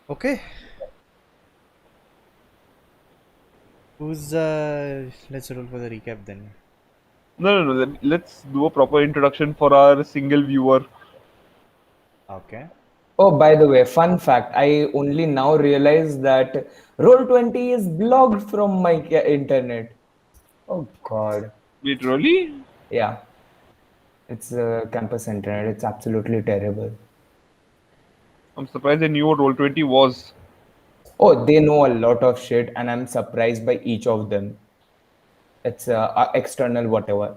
Okay. Let's roll for the recap then. No. Let's do a proper introduction for our single viewer. Okay. Oh, by the way, fun fact, I only now realize that Roll20 is blocked from my internet. Oh God. Wait, really? Yeah, it's campus internet. It's absolutely terrible. I'm surprised I knew what Roll20 was. Oh, they know a lot of shit, and I'm surprised by each of them. It's external, whatever.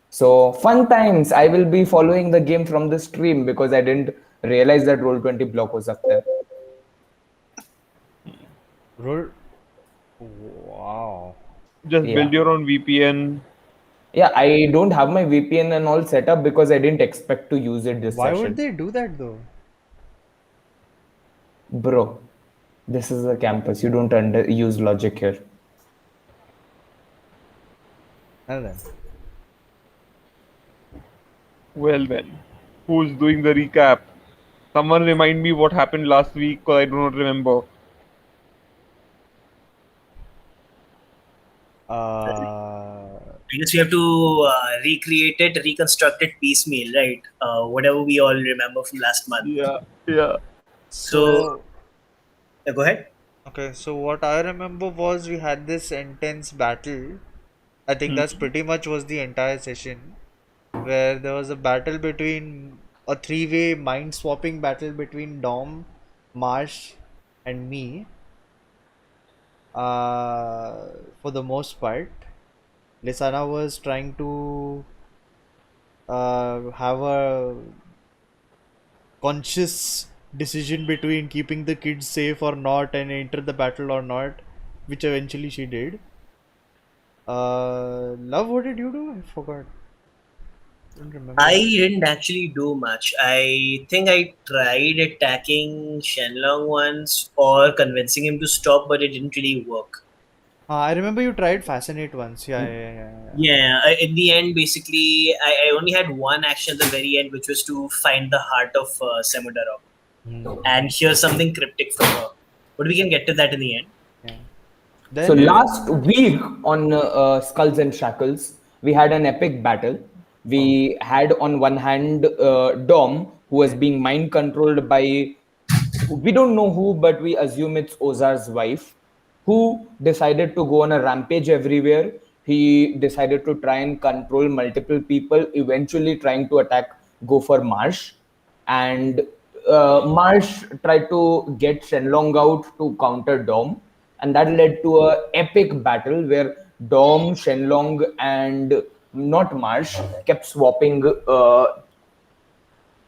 So, fun times. I will be following the game from the stream because I didn't realize that Roll20 block was up there. Roll. Wow. Just build Yeah. your own VPN. Yeah, I don't have my VPN and all set up because I didn't expect to use it this Why would session. they do that though? Bro, this is a campus. You don't use logic here. Well then. Well. Who's doing the recap? Someone remind me what happened last week because I do not remember. Uh, I guess we have to recreate it, reconstruct it piecemeal, right? Whatever we all remember from last month. Yeah. So, so go ahead. okay, so what I remember was we had this intense battle. I think that's Hmm. pretty much was the entire session where there was a battle between a three-way mind swapping battle between Dom, Marsh, and me. For the most part, Lissaana was trying to have a conscious decision between keeping the kids safe or not and enter the battle or not, which eventually she did. Love, what did you do? I forgot. I don't I remember. didn't actually do much. I think I tried attacking Shenlong once or convincing him to stop, but it didn't really work. I remember you tried Fascinate once. Yeah. Yeah, in the end, basically, I only had one action at the very end, which was to find the heart of Samudara and hear something cryptic from her. But we can get to that in the end. Yeah. So Then, Okay. last week on Skulls and Shackles, we had an epic battle. oh, We had on one hand Dom, who was okay. being mind controlled by we don't know who, but we assume it's Ozar's wife, who decided to go on a rampage everywhere. He decided to try and control multiple people, eventually trying to attack, go for Marsh. And Marsh tried to get Shenlong out to counter Dom. And that led to a epic battle where Dom, Shenlong, and not Marsh kept swapping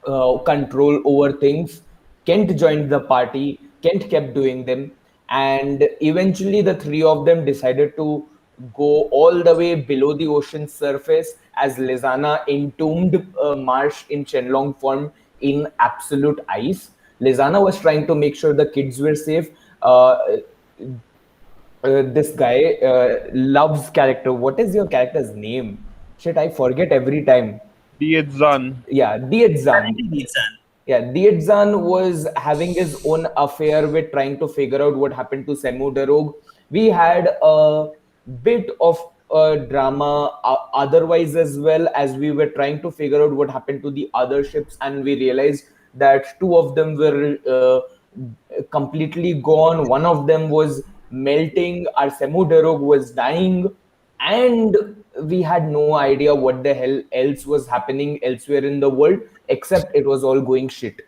control over things. Kent joined the party. Kent kept doing them. And eventually, the three of them decided to go all the way below the ocean surface as Lissaana entombed Marsh in Shenlong form in absolute ice. Lissaana was trying to make sure the kids were safe. This guy, Love's character, what is your character's name? Shit, I forget every time. Diezan. Yeah, Diedzan. Yeah, Diedzan was having his own affair with trying to figure out what happened to Semu Darog. We had a bit of a drama otherwise as well as we were trying to figure out what happened to the other ships, and we realized that two of them were completely gone. One of them was melting. Our Semu Darog was dying, and we had no idea what the hell else was happening elsewhere in the world except it was all going shit.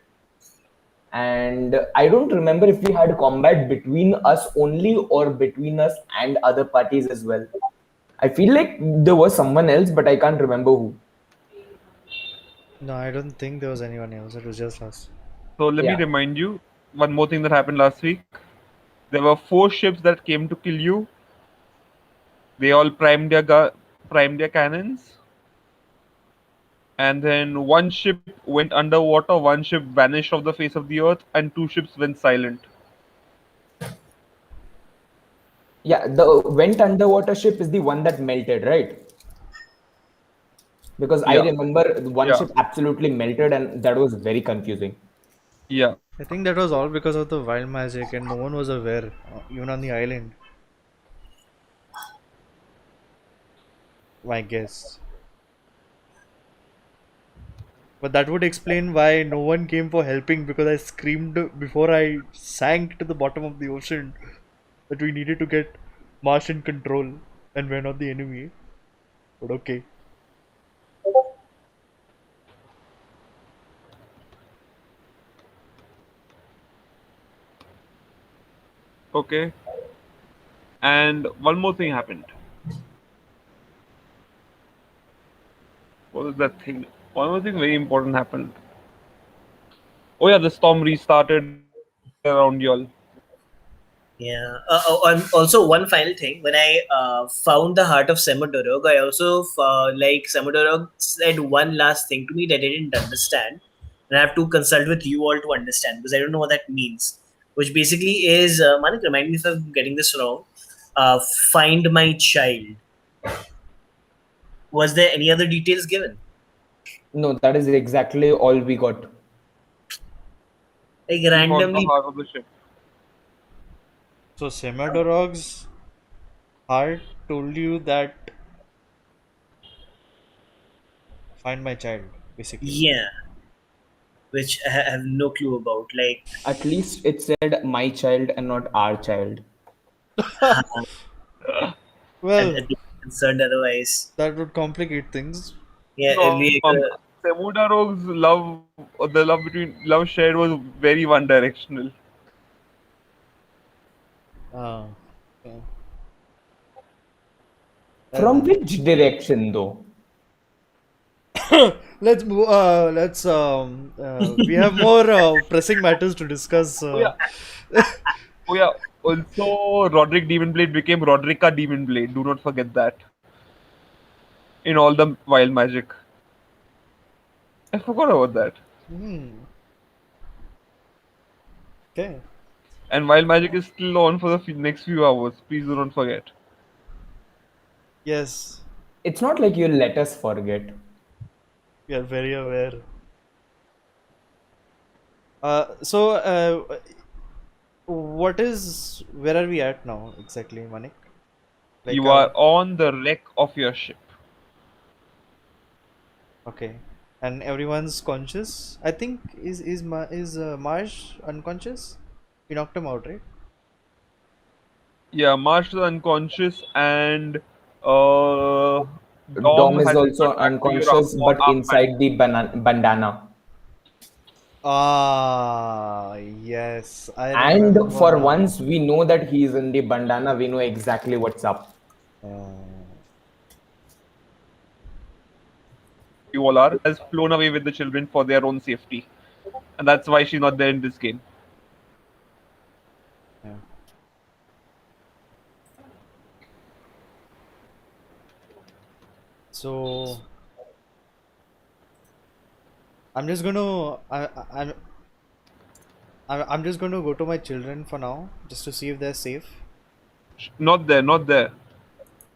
And I don't remember if we had combat between us only or between us and other parties as well. I feel like there was someone else, but I can't remember who. No, I don't think there was anyone else. It was just us. So let me Yeah. remind you one more thing that happened last week. There were four ships that came to kill you. They all primed their cannons, and then one ship went underwater, one ship vanished off the face of the earth, and two ships went silent. Yeah, the went underwater ship is the one that melted, right? Because I Yeah, remember one yeah, ship absolutely melted and that was very confusing. yeah. I think that was all because of the wild magic and no one was aware, even on the island. I guess. But that would explain why no one came for helping because I screamed before I sank to the bottom of the ocean that we needed to get Marsh in control and we're not the enemy. But okay. Okay. And one more thing happened. What was that thing? One more thing very important happened. Oh yeah, the storm restarted around y'all. Yeah. And also, one final thing. When I found the heart of Semodorog, I also Semodorog said one last thing to me that I didn't understand, and I have to consult with you all to understand because I don't know what that means. Which basically is, Manik, remind me if I'm getting this wrong. Find my child. Was there any other details given? No, that is exactly all we got. Like He found the randomly. heart of the ship. So Semadorog's heart told you that find my child, basically. Yeah. Which I have no clue about. Like, At least it said my child and not our child. Well, I'm concerned otherwise. that would complicate things. Yeah, No, like, Semudarog's love, or the love shared was very one directional. Uh, okay. Well From then. which direction though? Let's move. We have more pressing matters to discuss. Oh yeah, oh yeah. Also, Roderick Demonblade became Roderica Demonblade. Do not forget that. In all the wild magic. I forgot about that. Hmm. Okay. And wild magic is still on for the next few hours. Please do not forget. Yes, It's not like you'll let us forget. we are very aware. So, what is? Where are we at now exactly, Manik? Like, You are on the wreck of your ship. okay, and everyone's conscious. I think is Marsh unconscious? We knocked him out, right? Yeah, Marsh is unconscious and uh, Dom Dom is has also got back to your unconscious, but arm inside the bandana. Ah, yes, I And remember for now. once, we know that he is in the bandana. We know exactly what's up. you all are, has flown away with the children for their own safety. And that's why she's not there in this game. Yeah. So I'm just gonna I'm just gonna go to my children for now, just to see if they're safe. Not there, not there.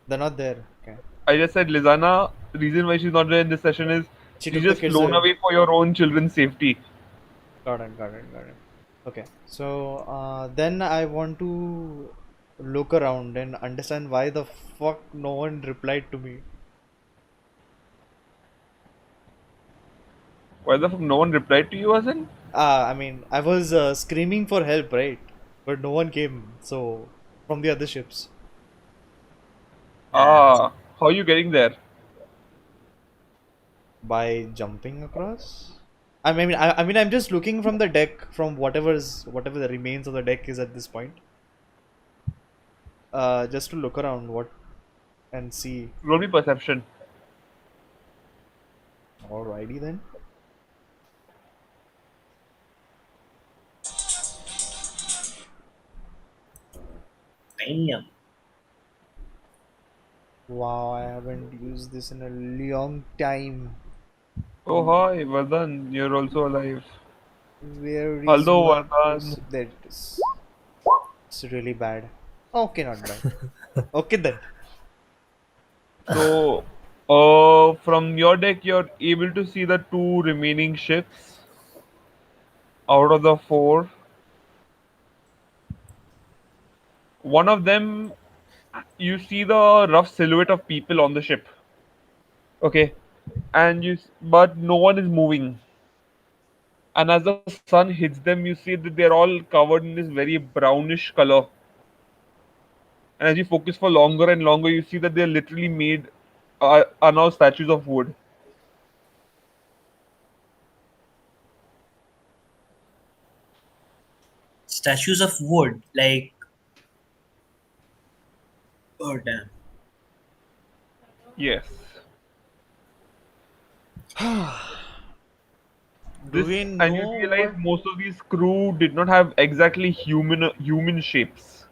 They're not there. Okay. I just said Lissaana, reason why she's not there in this session is She she's took the just kids flown away. away for your own children's safety. Got it. Got it. Got it. Okay. So then I want to look around and understand why the fuck no one replied to me. Why the fuck no one replied to you, Hasan? I mean, I was screaming for help, right? But no one came. So from the other ships. Ah, how are you getting there? By jumping across. I mean, I'm just looking from the deck, from whatever the remains of the deck is at this point. Just to look around what and see. Roll me perception. Alrighty then. damn. Wow, I haven't used this in a long time. Oh hi, Vardhan, you're also alive. Where is Although my Vardhan, There it is. It's really bad. Okay, not bad. Okay then. so from your deck you're able to see the two remaining ships. Out of the four, one of them, you see the rough silhouette of people on the ship. Okay, but no one is moving. And as the sun hits them, you see that they're all covered in this very brownish color. And as you focus for longer and longer, you see that they're literally made are now statues of wood. Statues of wood, like, oh damn. Yes. Do This we and you know realize what? most of these crew did not have exactly human shapes.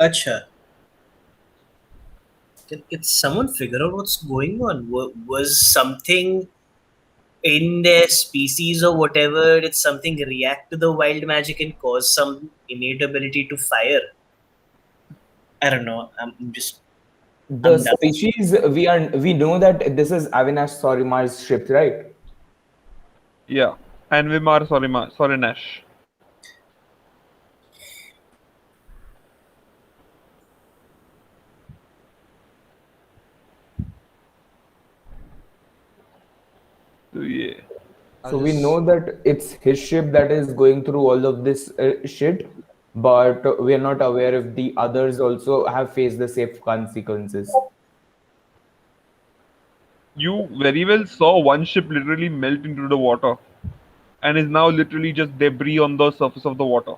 Acha. Can someone figure out what's going on? Was something in their species or whatever, did something react to the wild magic and cause some innate ability to fire? I don't know. The I'm done. species we know that this is Avinash Sorimar's ship, right? Yeah. And Vimar sorry Nash. So yeah. I'll So we know just. that it's his ship that is going through all of this shit, but we are not aware if the others also have faced the same consequences. You very well saw one ship literally melt into the water and is now literally just debris on the surface of the water.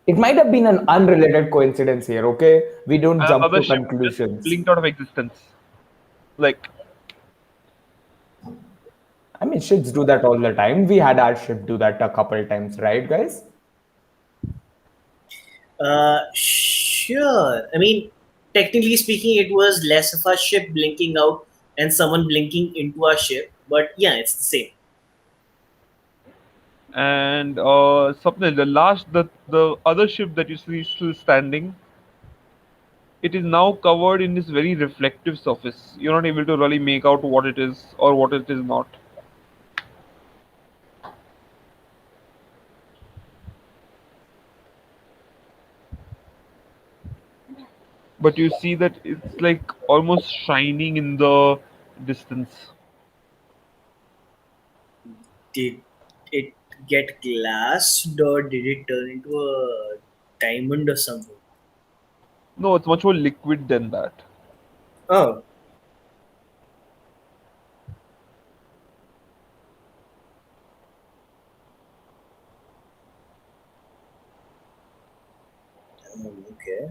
It might have been an unrelated coincidence here, okay? We don't And jump another to ship just conclusions. blinked out of existence. Like, I mean, ships do that all the time. We had our ship do that a couple times, right, guys? Sure. I mean, technically speaking, it was less of a ship blinking out and someone blinking into a ship, but yeah, it's the same. and Swapnil, the other ship that you see still standing, it is now covered in this very reflective surface. You're not able to really make out what it is or what it is not. But you see that it's like almost shining in the distance. Did it get glassed or did it turn into a diamond or something? No, it's much more liquid than that. Oh, okay.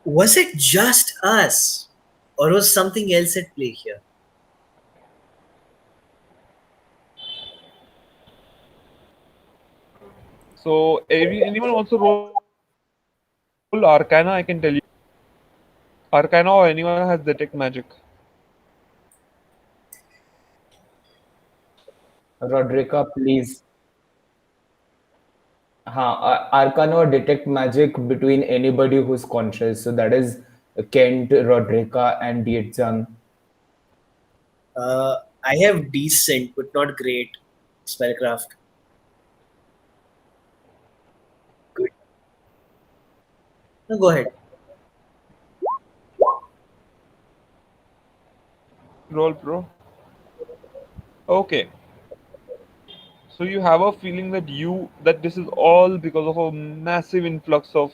Was it just us? Or was something else at play here? So anyone wants to roll Arcana, I can tell you. Arcana or anyone has detect magic. Roderica, please. Arcana or detect magic between anybody who's conscious. So that is Kent, Roderica, and Dietzan. I have decent but not great spellcraft. Good. No, go ahead. Roll pro. Okay. So you have a feeling that this is all because of a massive influx of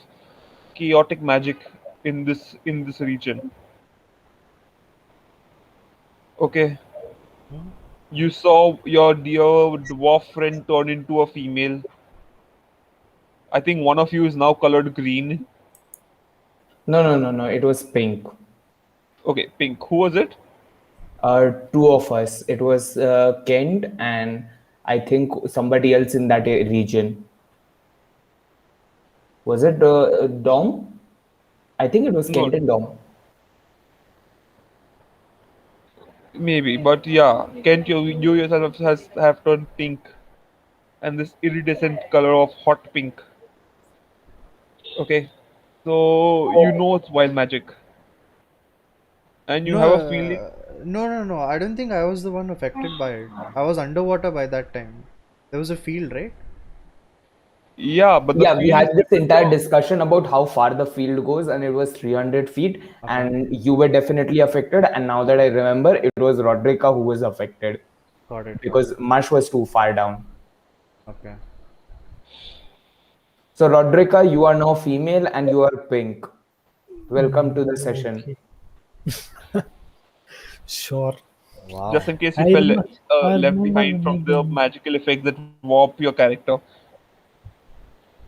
chaotic magic in this region. Okay. Hmm? You saw your dear dwarf friend turn into a female. I think one of you is now colored green. No, no, no, no. It was pink. Okay, pink. Who was it? Two of us. It was Kent and I think somebody else in that region. Was it Dom? I think it was No, Kent and Dom. maybe, but yeah, Kent, you yourself has have turned pink, and this iridescent color of hot pink. Okay, so you know it's wild magic, and you No, have a feeling. No. I don't think I was the one affected by it. I was underwater by that time. There was a field, right? Yeah, but the Yeah, we field had is this different entire from. discussion about how far the field goes, and it was 300 feet, Okay. and you were definitely affected. And now that I remember, it was Rodrika who was affected Got it. because Marsh was too far down. Okay. So, Rodrika, you are now female and you are pink. Welcome to the session. Okay. Sure. Just Wow. in case you I fell remember. I left remember behind when from I the game. magical effects that warp your character.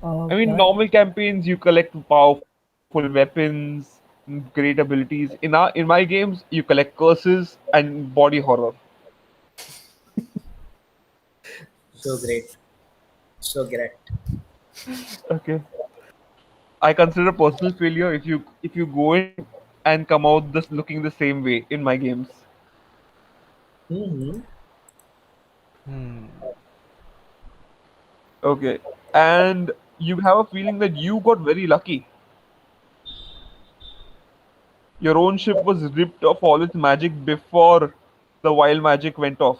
I mean, That normal campaigns you collect powerful weapons, great abilities. In my games, you collect curses and body horror. So great. So great. Okay. I consider personal failure if you go in and come out this looking the same way in my games. Mm-hmm. Hmm. Okay. And you have a feeling that you got very lucky. Your own ship was ripped of all its magic before the wild magic went off.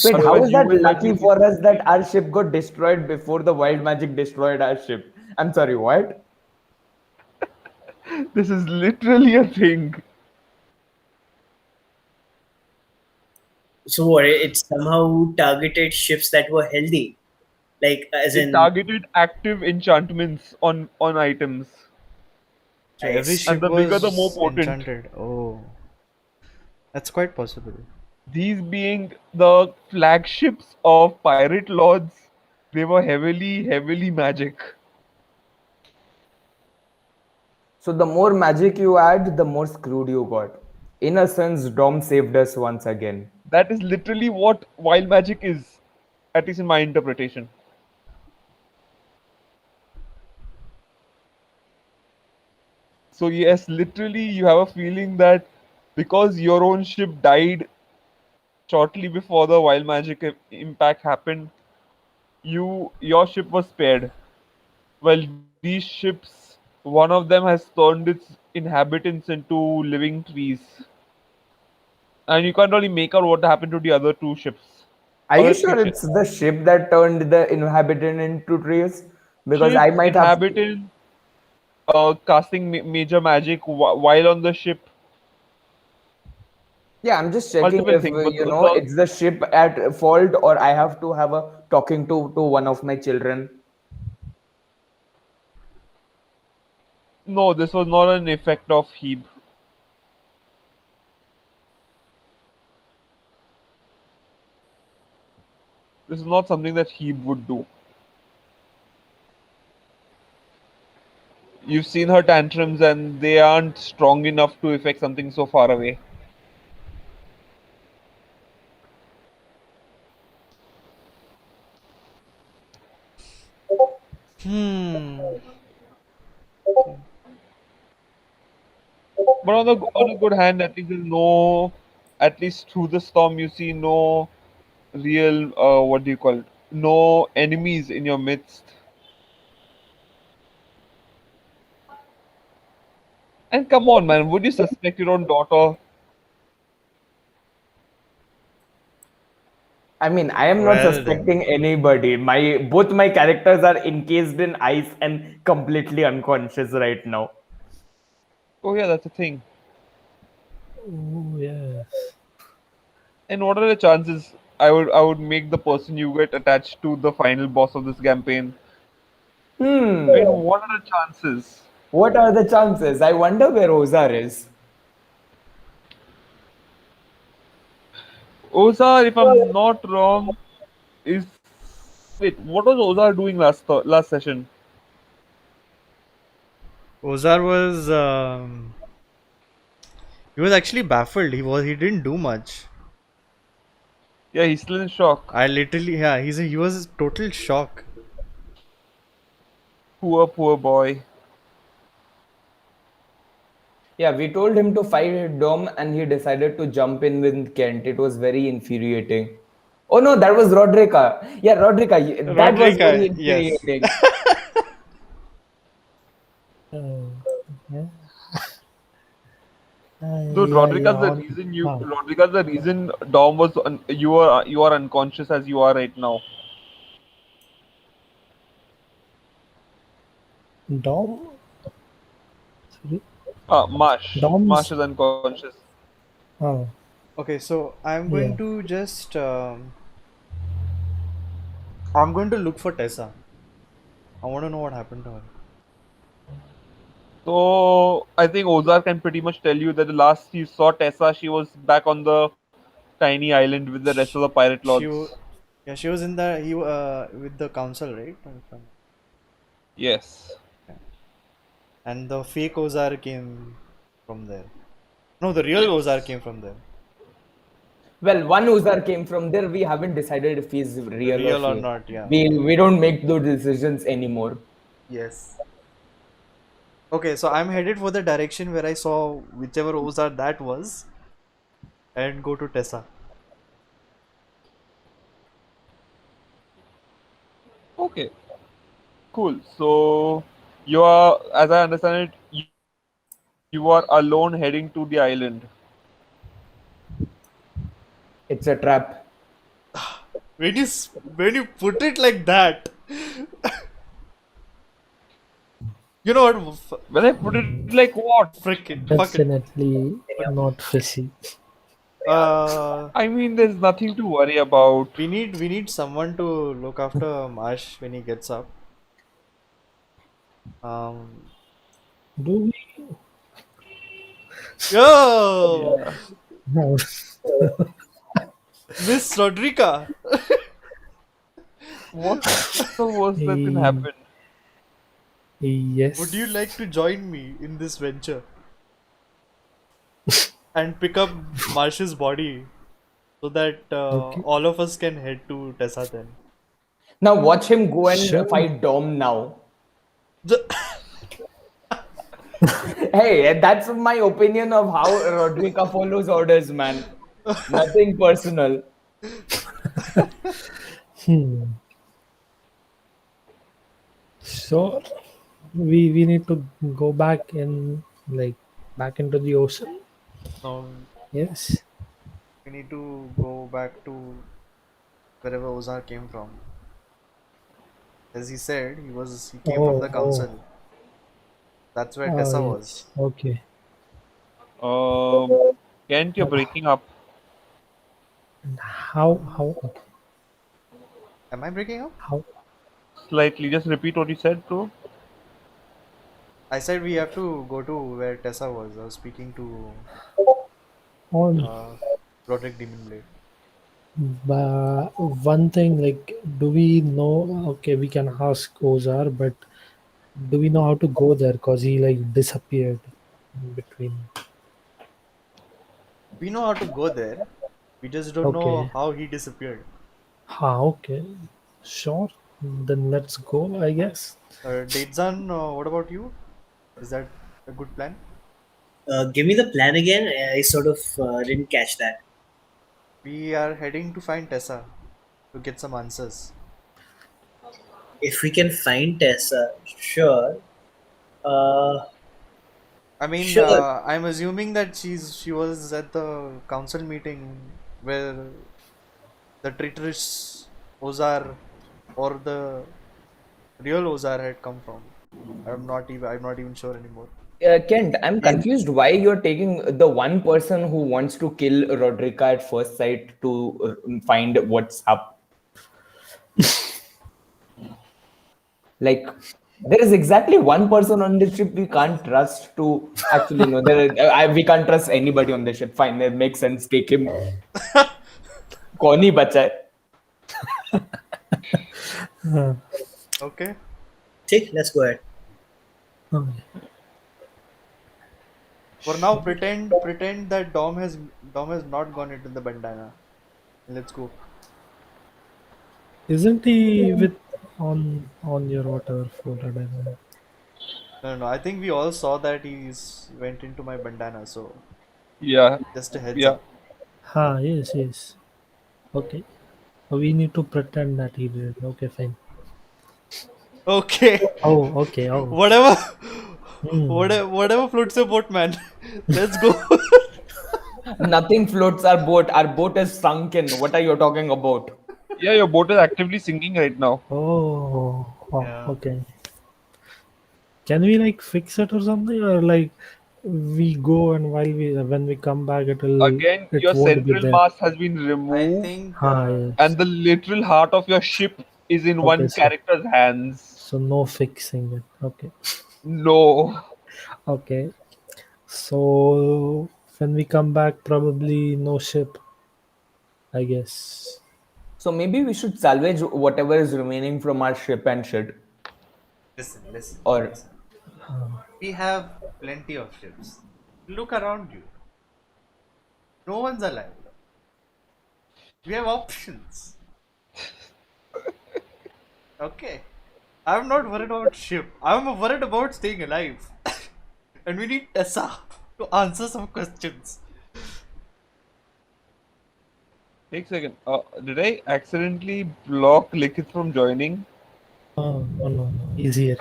Wait, So how Otherwise, is you that might be lucky for us that facing. our ship got destroyed before the wild magic destroyed our ship? I'm sorry, what? This is literally a thing. so what? It somehow targeted ships that were healthy, like as It in targeted active enchantments on items, So every nice. and ship the bigger, the more was potent. enchanted. Oh, that's quite possible. These being the flagships of pirate lords, they were heavily magic. So, the more magic you add, the more screwed you got. In a sense, Dom saved us once again. That is literally what wild magic is, at least in my interpretation. So yes, literally, you have a feeling that because your own ship died shortly before the wild magic impact happened, your ship was spared. Well, these ships, one of them has turned its inhabitants into living trees, and you can't really make out what happened to the other two ships. Are you Other sure three ships. it's the ship that turned the inhabitant into trees? Because Ship I might have. inhabitant casting major magic while on the ship. Yeah, I'm just checking Multiple if things, but it's the ship at fault, or I have to have a talking to one of my children. no, this was not an effect of Hebe. This is not something that Hebe would do. You've seen her tantrums, and they aren't strong enough to affect something so far away. Hmm. But on a good hand, at least there's no, at least through the storm, you see no real what do you call it? No enemies in your midst. And come on, man, would you suspect your own daughter? I mean, I am not Well then. suspecting anybody. My both my characters are encased in ice and completely unconscious right now. Oh yeah, that's a thing. Oh yes. And what are the chances? I would make the person you get attached to the final boss of this campaign. I mean, Hmm. what are the chances? What are the chances? I wonder where Ozar is. Ozar, if I'm not wrong, is wait. What was Ozar doing last session? Ozar was he was actually baffled. He didn't do much. Yeah, he's still in shock. I literally, yeah, he was total shock. Poor boy. Yeah, we told him to fight Dom and he decided to jump in with Kent. It was very infuriating. Oh no, that was Rodrika. Yeah, Rodrika, that was very Rodrika, yes. infuriating. Oh, yeah. Dude, Yeah, yeah. Rodriguez the reason Dom was you are unconscious as you are right now. Dom. Sorry. Marsh Dom's. is unconscious. Oh, Okay, so I'm yeah. going to just I'm going to look for Tessa. I want to know what happened to her. So I think Ozar can pretty much tell you that the last he saw Tessa, she was back on the tiny island with the rest She, of the pirate she lords. wa- yeah, she was in the with the council, right? Yes. Yeah. And the fake Ozar came from there. No, the real Ozar came from there. Well, one Ozar came from there. We haven't decided if he's real or Real or fake. not, yeah. We don't make those decisions anymore. Yes. Okay, so I'm headed for the direction where I saw whichever Ozar that was and go to Tessa. Okay. Cool. So you are, as I understand it, you are alone heading to the island. It's a trap. When you put it like that, you know what? When I put it like what? Fuck it. Definitely not fishy. I mean, there's nothing to worry about. We need someone to look after Marsh when he gets up. Um, Do we? yo, Yeah. No. Miss Rodrika. What's the worst that can Eh, happen? Yes. Would you like to join me in this venture and pick up Marsh's body so that Okay. all of us can head to Tessa then? Now watch him go and Sure. fight Dom now. The- Hey, that's my opinion of how Rodrika follows orders, man. Nothing personal. Hmm. So we need to go back in, like, back into the ocean. no, Yes. we need to go back to wherever Ozar came from. As he said, he came from Oh, the oh. council. That's where Tessa was. Yes. Okay. Kent, you're breaking up How? Okay. Am I breaking up? How? slightly. Just repeat what you said, bro. I said we have to go to where Tessa was. I was speaking to On. Roderick Demonblade. But one thing, like, do we know? Okay, we can ask Ozar, but do we know how to go there? Cause he like disappeared in between. We know how to go there. We just don't know Okay. how he disappeared. Okay. Sure. Then let's go, I guess. Datezan, what about you? Is that a good plan? Give me the plan again. I sort of didn't catch that. We are heading to find Tessa to get some answers. If we can find Tessa, sure. Uh, I mean, sure. I'm assuming that she was at the council meeting where the traitorous Ozar or the real Ozar had come from. I'm not even sure anymore. Kent, I'm And confused why you're taking the one person who wants to kill Rodrika at first sight to find what's up. Like, there is exactly one person on the ship we can't trust to actually know. We can't trust anybody on the ship. Fine, that makes sense. Take him. कौन ही बचा है? Okay. take, let's go ahead. Okay. For now, pretend that Dom has not gone into the bandana. Let's go. Isn't he with on your whatever folder? I don't know. No. I think we all saw that went into my bandana. So Yeah, just a heads yeah. up. Yes. Okay. We need to pretend that he did. Okay, fine. Okay. Oh, okay. Oh. Whatever. Hmm. Whatever floats your boat, man. Let's go. Nothing floats our boat. Our boat is sunken. What are you talking about? Yeah, your boat is actively sinking right now. Oh, Yeah. okay. Can we like fix it or something, or like we go and when we come back, Again, it your won't be central there. mass has been I removed, think Yes. and the literal heart of your ship is in Okay, one character's hands. so no fixing it. Okay. No. Okay. So when we come back, probably no ship, I guess. So maybe we should salvage whatever is remaining from our ship and shit. listen. Or We have plenty of ships. Look around you. No one's alive. We have options. Okay. I'm not worried about ship. I'm worried about staying alive. And we need Tessa to answer some questions. Take a second. Did I accidentally block Likhit from joining? Oh, no. Easier.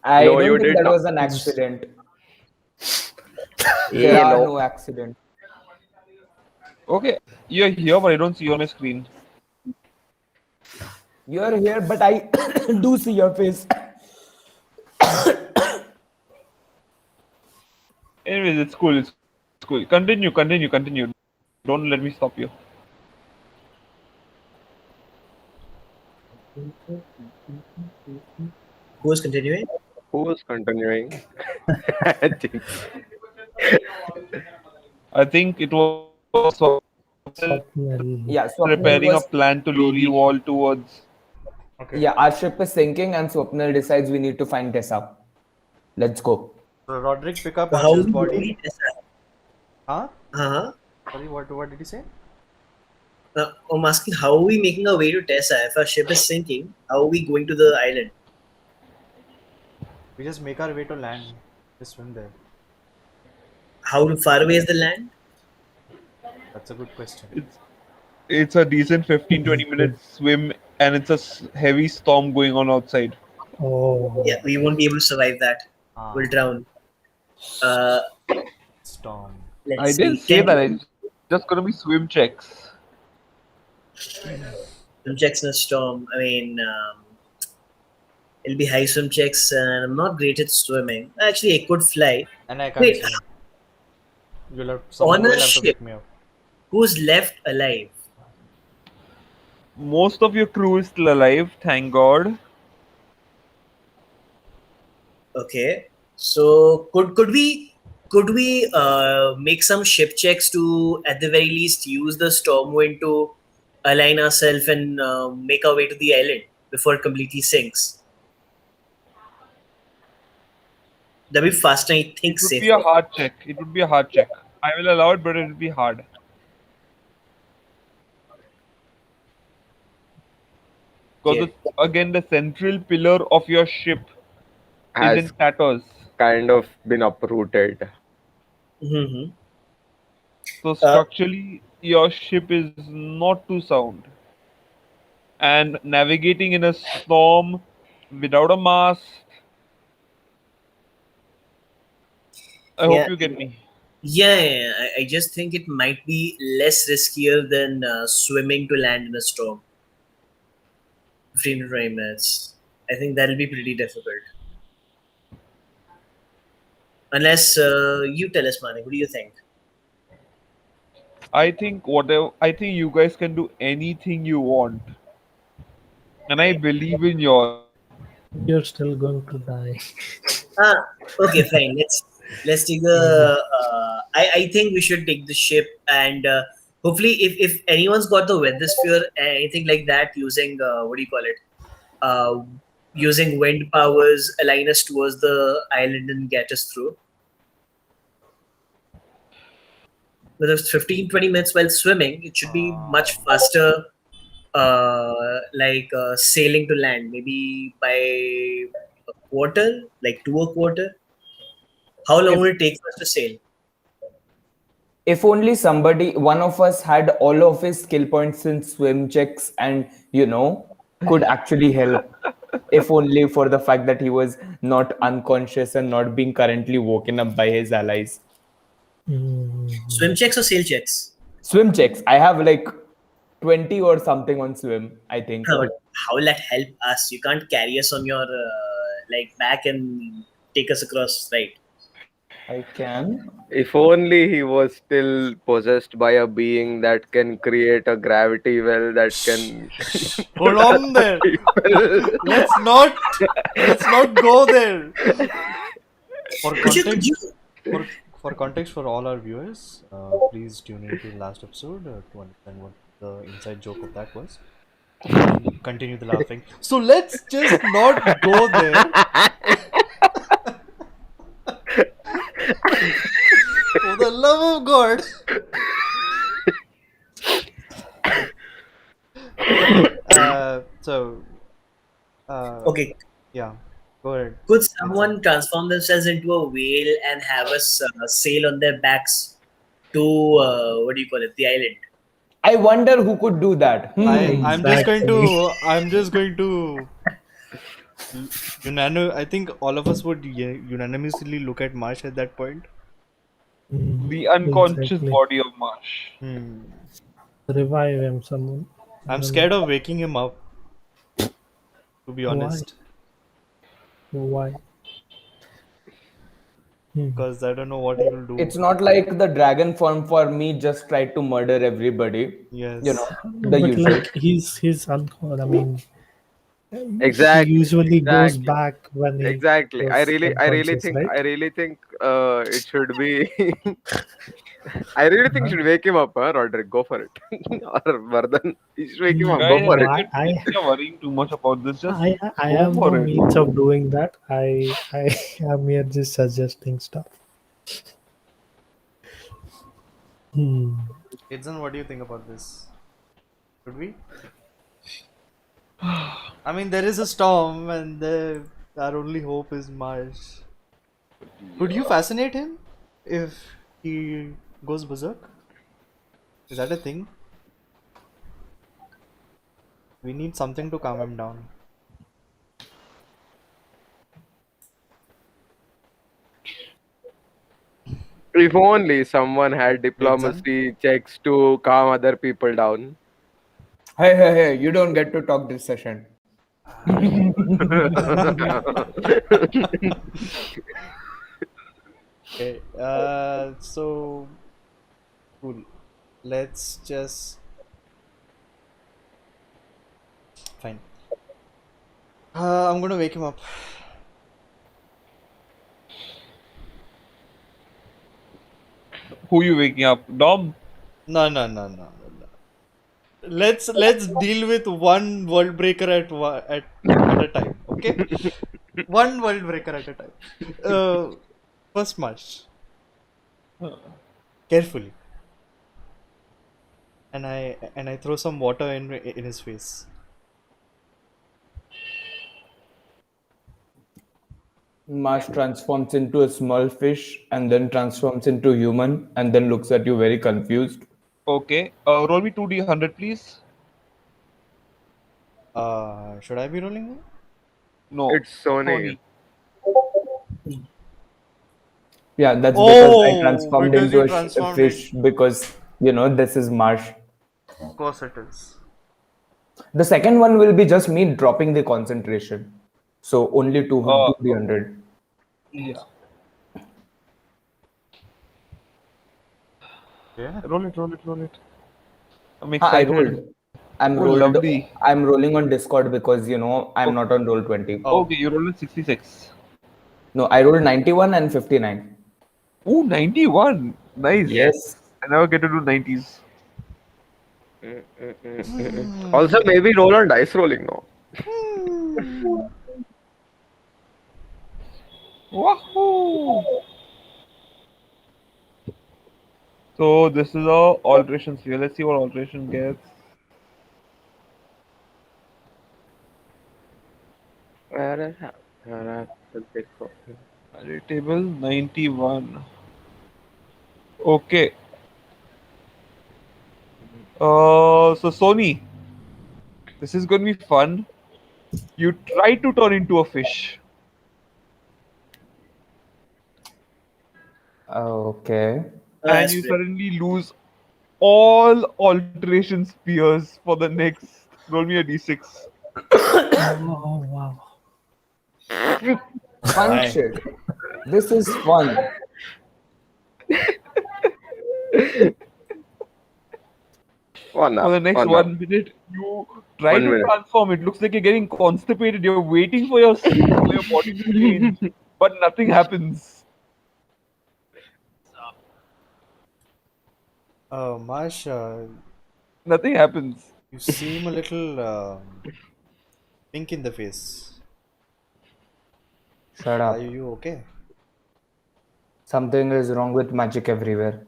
I No, don't you think did that not. was an accident. There Yeah, are no. no accidents. Okay, you're here, but I don't see you on my screen. You're here, but I do see your face. Anyways, it's cool. It's cool. Continue. Don't let me stop you. Who's continuing? Who's continuing? I think. I think it was Swapnil. Yeah, Swapnil preparing a was. plan to lead you all towards. Okay. Yeah, our ship is sinking, and Swapnil decides we need to find Tessa. Let's go. So Roderick pick up So how Marsh's we body. going to Tessa? Huh? Uh-huh. Sorry, what did he say? I'm asking, how are we making our way to Tessa? If our ship is sinking, how are we going to the island? We just make our way to land. Just swim there. How far away is the land? That's a good question. It's a decent 15-20 minute swim, and it's a heavy storm going on outside. Oh, Yeah, we won't be able to survive that. Ah, We'll drown. Uh, storm. let's I see. didn't say that. It's just gonna be swim checks. Swim checks in a storm. I mean, it'll be high swim checks, and I'm not great at swimming. Actually, I could fly. And I can't Wait, swim. Someone on a will have to ship, pick me up. who's left alive? Most of your crew is still alive, thank God. Okay, so could we make some ship checks to at the very least use the storm wind to align ourselves and make our way to the island before it completely sinks? That'd be faster, I think, It would safer. be a hard check. I will allow it, but it will be hard. Because again, the central pillar of your ship is in Has tatters. kind of been uprooted. Mm-hmm. So structurally, your ship is not too sound. And navigating in a storm without a mast, I hope you get me. Yeah. I just think it might be less riskier than swimming to land in a storm. 15 to 20 minutes. I think that'll be pretty difficult. Unless you tell us, Manik, what do you think? I think you guys can do anything you want. And I believe in y'all. you're still going to die. Okay, fine. Let's take the. I think we should take the ship and hopefully, if anyone's got the weather sphere, anything like that, using what do you call it? Using wind powers, align us towards the island and get us through. Whether it's 15-20 minutes while swimming, it should be much faster. Sailing to land, maybe by a quarter, like to a quarter. How long will it take for us to sail? If only one of us had all of his skill points in swim checks and, could actually help. If only for the fact that he was not unconscious and not being currently woken up by his allies. Swim checks or sail checks? Swim checks. I have like 20 or something on swim, I think. But how will that help us? You can't carry us on your back and take us across, right? I can. If only he was still possessed by a being that can create a gravity well that can Hold on there. Let's not go there. For context, for context for all our viewers, please tune into the last episode to understand what the inside joke of that was. And continue the laughing. So let's just not go there. For the love of God. Okay. Yeah, go ahead. Could someone transform themselves into a whale and have us sail on their backs to the island? I wonder who could do that. I'm just going to I think all of us would unanimously look at Marsh at that point. The unconscious Exactly. body of Marsh. Revive him, someone. I'm scared of waking him up, to be honest, Why? because I don't know what he will do. It's not like the dragon form for me just tried to murder everybody. Yes. You know, the But usual. like he's unconscious. I mean, Exactly. he usually goes exactly. back when he Exactly. goes I really unconscious, think right? it should be. I really think you should wake him up, Roderick. Go for it. Or Vardhan, you should wake him up. Go Guys, for I it. think you're worrying too much about this. Just I go have for no it. means of doing that. I am here just suggesting stuff. Idzan, what do you think about this? Should we? I mean, there is a storm, and our only hope is Marsh. Could you fascinate him if he goes berserk? Is that a thing? We need something to calm him down. If only someone had diplomacy checks to calm other people down. Hey, you don't get to talk this session. Okay, so cool. Let's just fine. I'm gonna wake him up. Who you waking up? Dom? No. Let's deal with one world breaker at a time. Okay, one world breaker at a time. First March. Carefully. And I throw some water in his face. Marsh transforms into a small fish and then transforms into human and then looks at you very confused. Okay. Roll me 2d100, please. Should I be rolling it? No. It's Soni. Yeah, that's because I Oh, transformed because into you a transformed fish because, this is Marsh. Of course it is. The second one will be just me dropping the concentration. So only 200. Yeah. Yeah. Roll it. I'm I excited. rolled. Lovely. I'm rolling on Discord because I'm not on roll 20. Oh. Okay, you rolled a 66. No, I rolled 91 and 59. Ooh, 91. Nice. Yes. I never get to do 90s. Also, maybe roll on dice rolling now. Wahoo! So this is our alterations here. Let's see what alteration gets. Magic table 91. Okay. So Sony, this is going to be fun. You try to turn into a fish. Okay. and that's you brilliant. suddenly lose all alteration spears for the next. Roll me a d6. Oh wow. Fun Why? shit. This is fun. One For up. the next One up. 1 minute, you try 1 to minute. transform. It looks like you're getting constipated. You're waiting for your body to change, but nothing happens. Marsh, Nothing happens. you seem a little pink in the face. Shut Are up. you okay? Something is wrong with magic everywhere.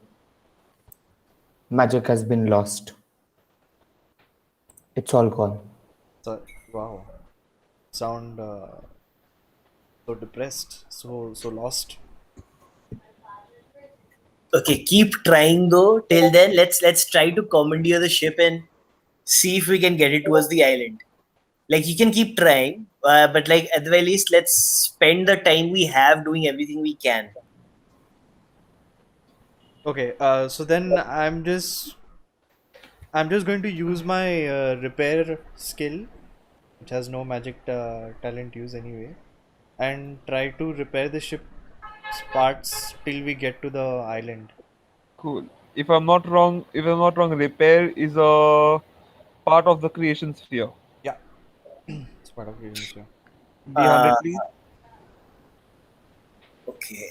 Magic has been lost. It's all gone. So, wow. Sound so depressed, so lost. Okay, keep trying though. Till then, let's try to commandeer the ship and see if we can get it towards the island. Like you can keep trying, but like at the very least, let's spend the time we have doing everything we can. Okay, so then I'm just going to use my repair skill, which has no magic talent use anyway, and try to repair the ship's parts till we get to the island. Cool. If I'm not wrong, repair is a part of the creation sphere. Yeah, it's part of reading here. Uh, D100, please. okay.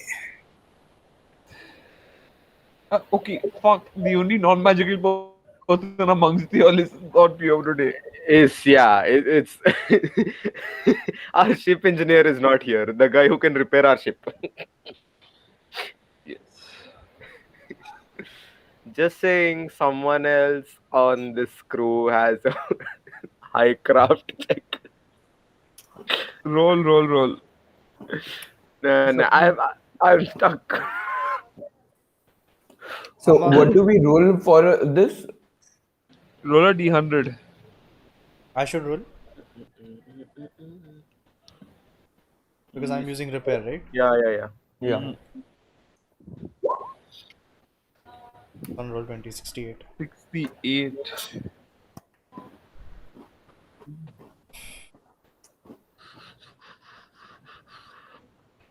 Okay, fuck. The only non-magical person amongst you all is not here today. It's our ship engineer is not here. The guy who can repair our ship. Yes. Just saying, someone else on this crew has a high craft check. Roll. And I'm stuck. So, I'm what do we roll for this? Roll a D100. I should roll because I'm using repair, right? Yeah. Yeah. On roll 2068. 68.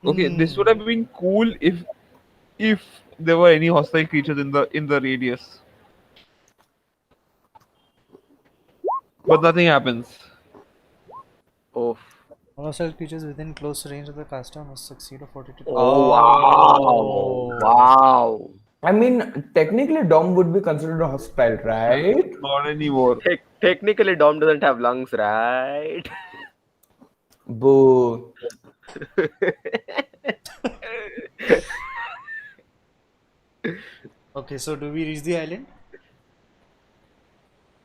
Okay, this would have been cool if there were any hostile creatures in the radius. But nothing happens. Oh, Hostile creatures within close range of the caster must succeed a fortitude. wow. I mean, technically, Dom would be considered a hostile, right? Not anymore. Technically, Dom doesn't have lungs, right? Boo. Okay, so do we reach the island?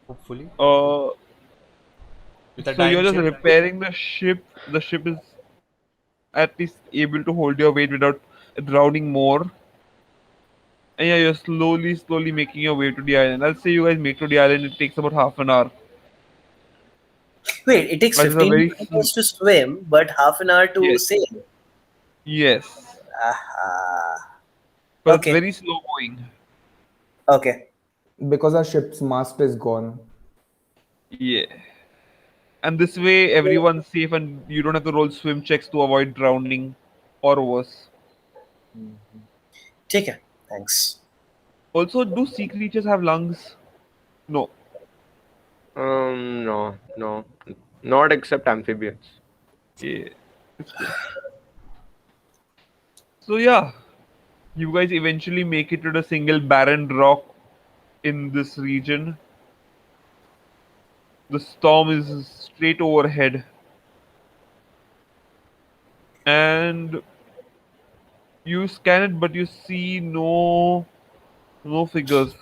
Hopefully. Uh, With a so you're dying just ship. repairing the ship. The ship is at least able to hold your weight without drowning more. And yeah, you're slowly making your way to the island. I'll say you guys make to the island. It takes about half an hour. Wait, it takes But it's a 15 very minutes to swim, but half an hour to Yes. sail. Yes, Aha. but it's Okay. very slow going. Okay. Because our ship's mast is gone. Yeah. And this way, everyone's safe and you don't have to roll swim checks to avoid drowning or worse. Take care. Thanks. Also, do sea creatures have lungs? No. No. Not except amphibians. Yeah. It's good. So, yeah, you guys eventually make it to the single barren rock in this region. The storm is straight overhead. And you scan it, but you see no figures.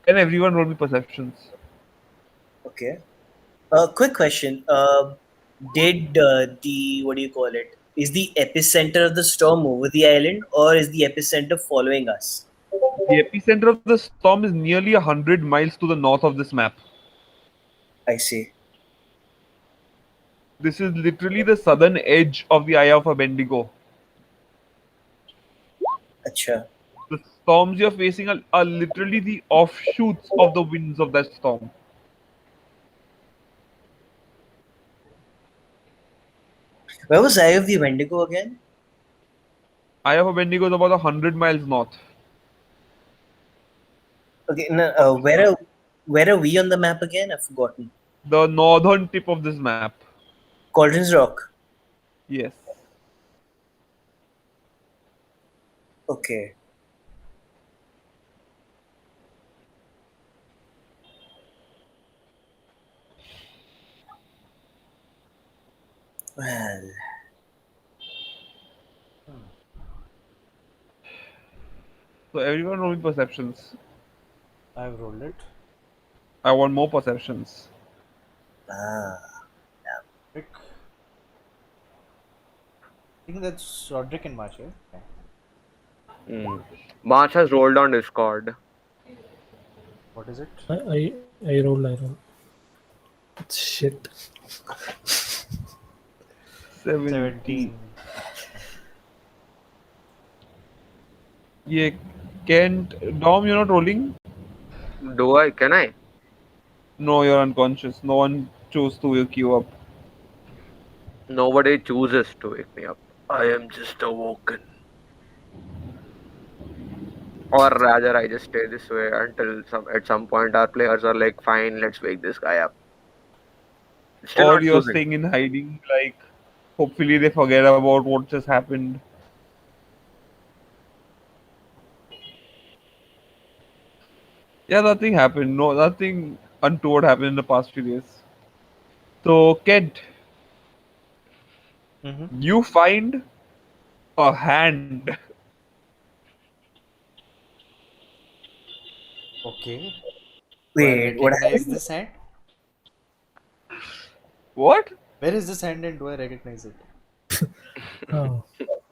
Can everyone roll me perceptions? Okay. Quick question. Did the what do you call it? Is the epicenter of the storm over the island, or is the epicenter following us? The epicenter of the storm is nearly 100 miles to the north of this map. I see. This is literally the southern edge of the Eye of Bendigo. Acha. The storms you're facing are literally the offshoots of the winds of that storm. Where was Eye of the Wendigo again? Eye of Bendigo is about 100 miles north. Okay, no, where are we on the map again? I've forgotten. The northern tip of this map. Cauldron's Rock. Yes. Okay. Well, So everyone roll me perceptions. I've rolled it. I want more perceptions. Pick. I think that's Roderick and Marsh, eh? Okay. March has rolled on Discord. What is it? I roll. It's shit. 17. Yeah, Kent, Dom, you're not rolling? Do I? Can I? No, you're unconscious. No one chose to wake you up. Nobody chooses to wake me up. I am just awoken. Or rather, I just stay this way until at some point our players are like, fine, let's wake this guy up. Still Or not you're choosing. staying in hiding, like, hopefully they forget about what just happened. Yeah, nothing happened. No, nothing untoward happened in the past few days. So, Kent, Mm-hmm. you find a hand. Okay. Do I wait, what recognize happened? this hand? What? Where is this hand and do I recognize it? Oh,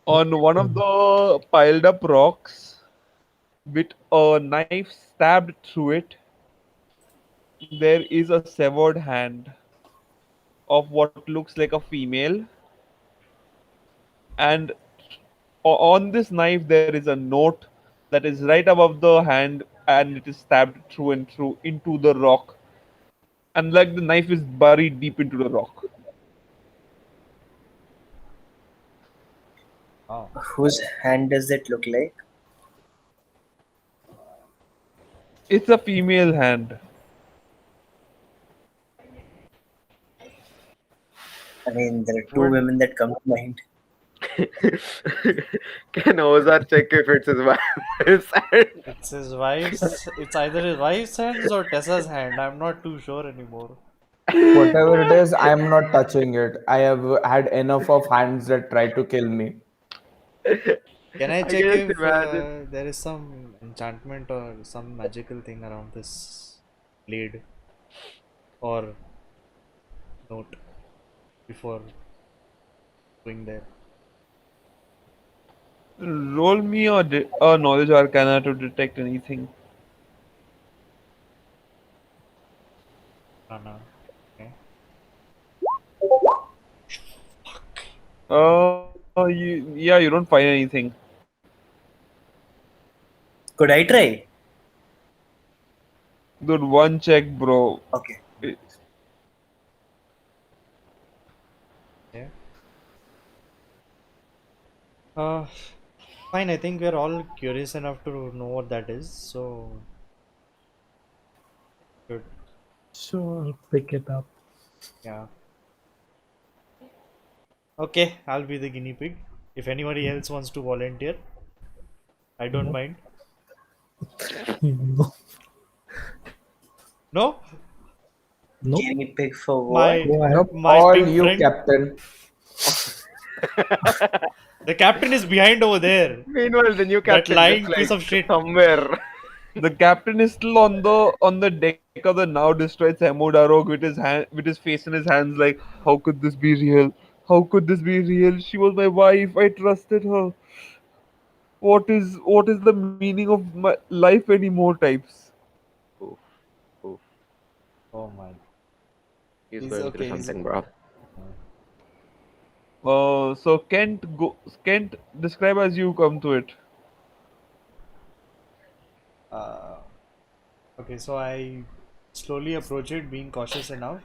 On one of the piled up rocks, with a knife stabbed through it, there is a severed hand of what looks like a female. And on this knife, there is a note that is right above the hand, and it is stabbed through and through into the rock. And like the knife is buried deep into the rock. Oh. Whose hand does it look like? It's a female hand. I mean, there are two What? women that come to mind. Can Ozar check if it's his wife's hand? It's his wife's. It's either his wife's hands or Tessa's hand. I'm not too sure anymore. Whatever it is, I am not touching it. I have had enough of hands that try to kill me. Can I I check can just if imagine. there is some enchantment or some magical thing around this blade or note before going there? Roll me a knowledge arcana to detect anything. No. Okay. You don't find anything. Could I try? Dude, one check, bro. Okay. Yeah. Fine. I think we're all curious enough to know what that is. So, good. so I'll pick it up. Yeah. Okay, I'll be the guinea pig. If anybody else wants to volunteer, I don't mind. No, No, nope. Guinea pig for what? my Go ahead. Nope, my all big you, friend. Captain. The captain is behind over there. Meanwhile, the new That captain lying just piece like of shit. somewhere. The captain is still on the deck of the now destroyed Samudarog with his face in his hands, like, how could this be real? How could this be real? She was my wife. I trusted her. What is the meaning of my life anymore? Types. Oof, oof. Oh my. He's He's going through okay. something, bro. So Kent, describe as you come to it. Uh, okay, so I slowly approach it, being cautious enough.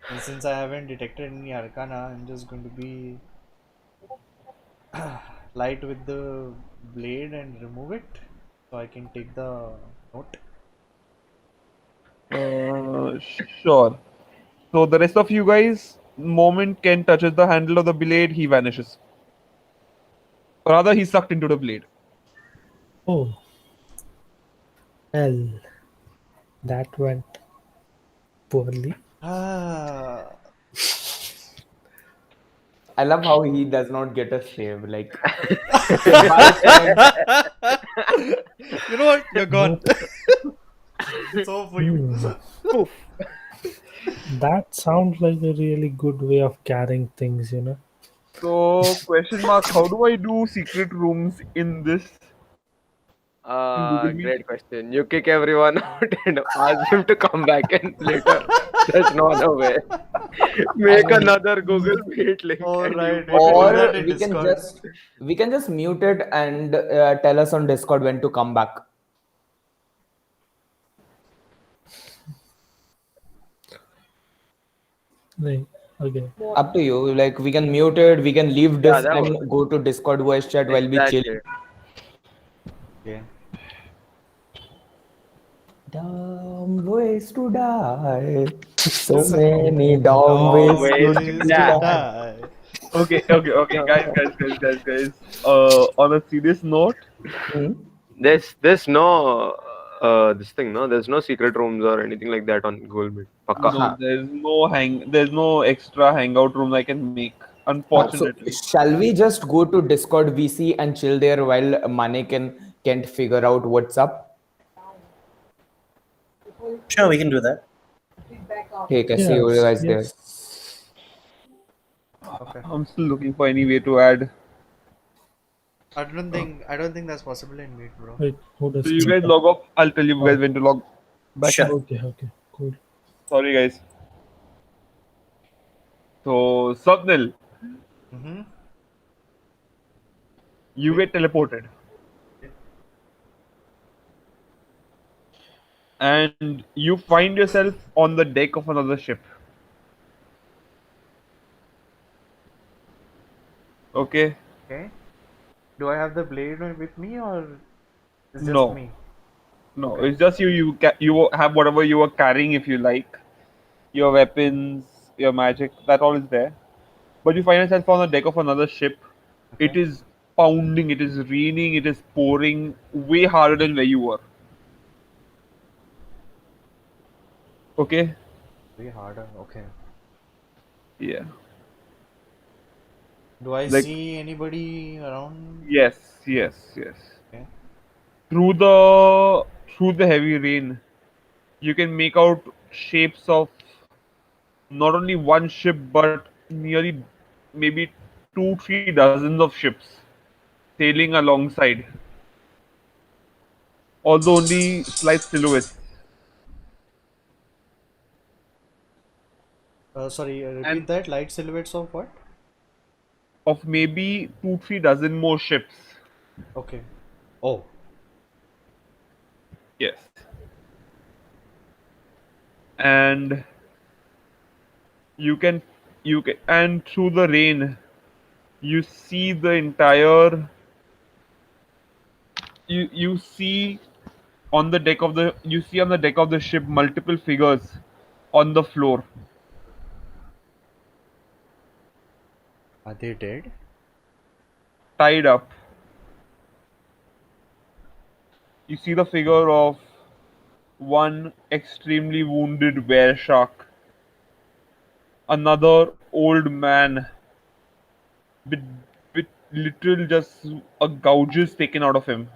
And since I haven't detected any arcana, I'm just going to be light with the blade and remove it so I can take the note. Sure. So the rest of you guys, moment Ken touches the handle of the blade, he vanishes. Or rather, he's sucked into the blade. Oh, well, that went poorly. Ah, I love how he does not get a save. Like, you know what? You're gone. Nope. It's over for you. Poof. That sounds like a really good way of carrying things, you know. So, question mark, how do I do secret rooms in this? In Google Meet? Great question. You kick everyone out and ask him to come back in later. There's no other way. Make And- another Google Meet link All and right, you we put can it do in. that or in we can Discord. just mute it and tell us on Discord when to come back. Like, okay. Up to you. Like, we can mute it, we can leave Yeah, this that and works. go to Discord voice chat while we chill. Exactly. Okay. Dumb ways to die. So many dumb Long ways Ways to ways to to die. die. Okay, guys. On a serious note, Hmm? There's no this thing, no? There's no secret rooms or anything like that on Google Meet. Pakka. no, there's no extra hangout room I can make, So, unfortunately. shall we just go to Discord VC and chill there while Manek and Kent figure out what's up? Sure, we can do that. Hey, I see you Yes, guys there. yes. Okay. I'm still looking for any way to add. I don't think that's possible in Meet, bro. Wait, who does So you it? guys log off. I'll tell you guys when to log back Sure. in. Okay, okay, cool. Sorry, guys. So, Swapnil, Mm-hmm. you get teleported. And you find yourself on the deck of another ship. Okay? Okay. Do I have the blade with me or it's just No. me? No, Okay. it's just you. You have whatever you were carrying if you like. Your weapons, your magic, that all is there. But you find yourself on the deck of another ship. It Okay. is pounding, it is raining, it is pouring way harder than where you were. Okay? Way harder. Okay. Yeah. Do I Like- see anybody around? Yes. Okay. Through the heavy rain, you can make out shapes of not only one ship but nearly maybe 2-3 dozens of ships sailing alongside. Although only slight silhouettes. Sorry, repeat And that. Light silhouettes of what? of maybe 2-3 dozen more ships. Okay. Oh. Yes. And and through the rain you see the entire you see on the deck of the ship multiple figures on the floor. Are they dead? Tied up. You see the figure of one extremely wounded were shark, another old man with, with literal just a gouges taken out of him,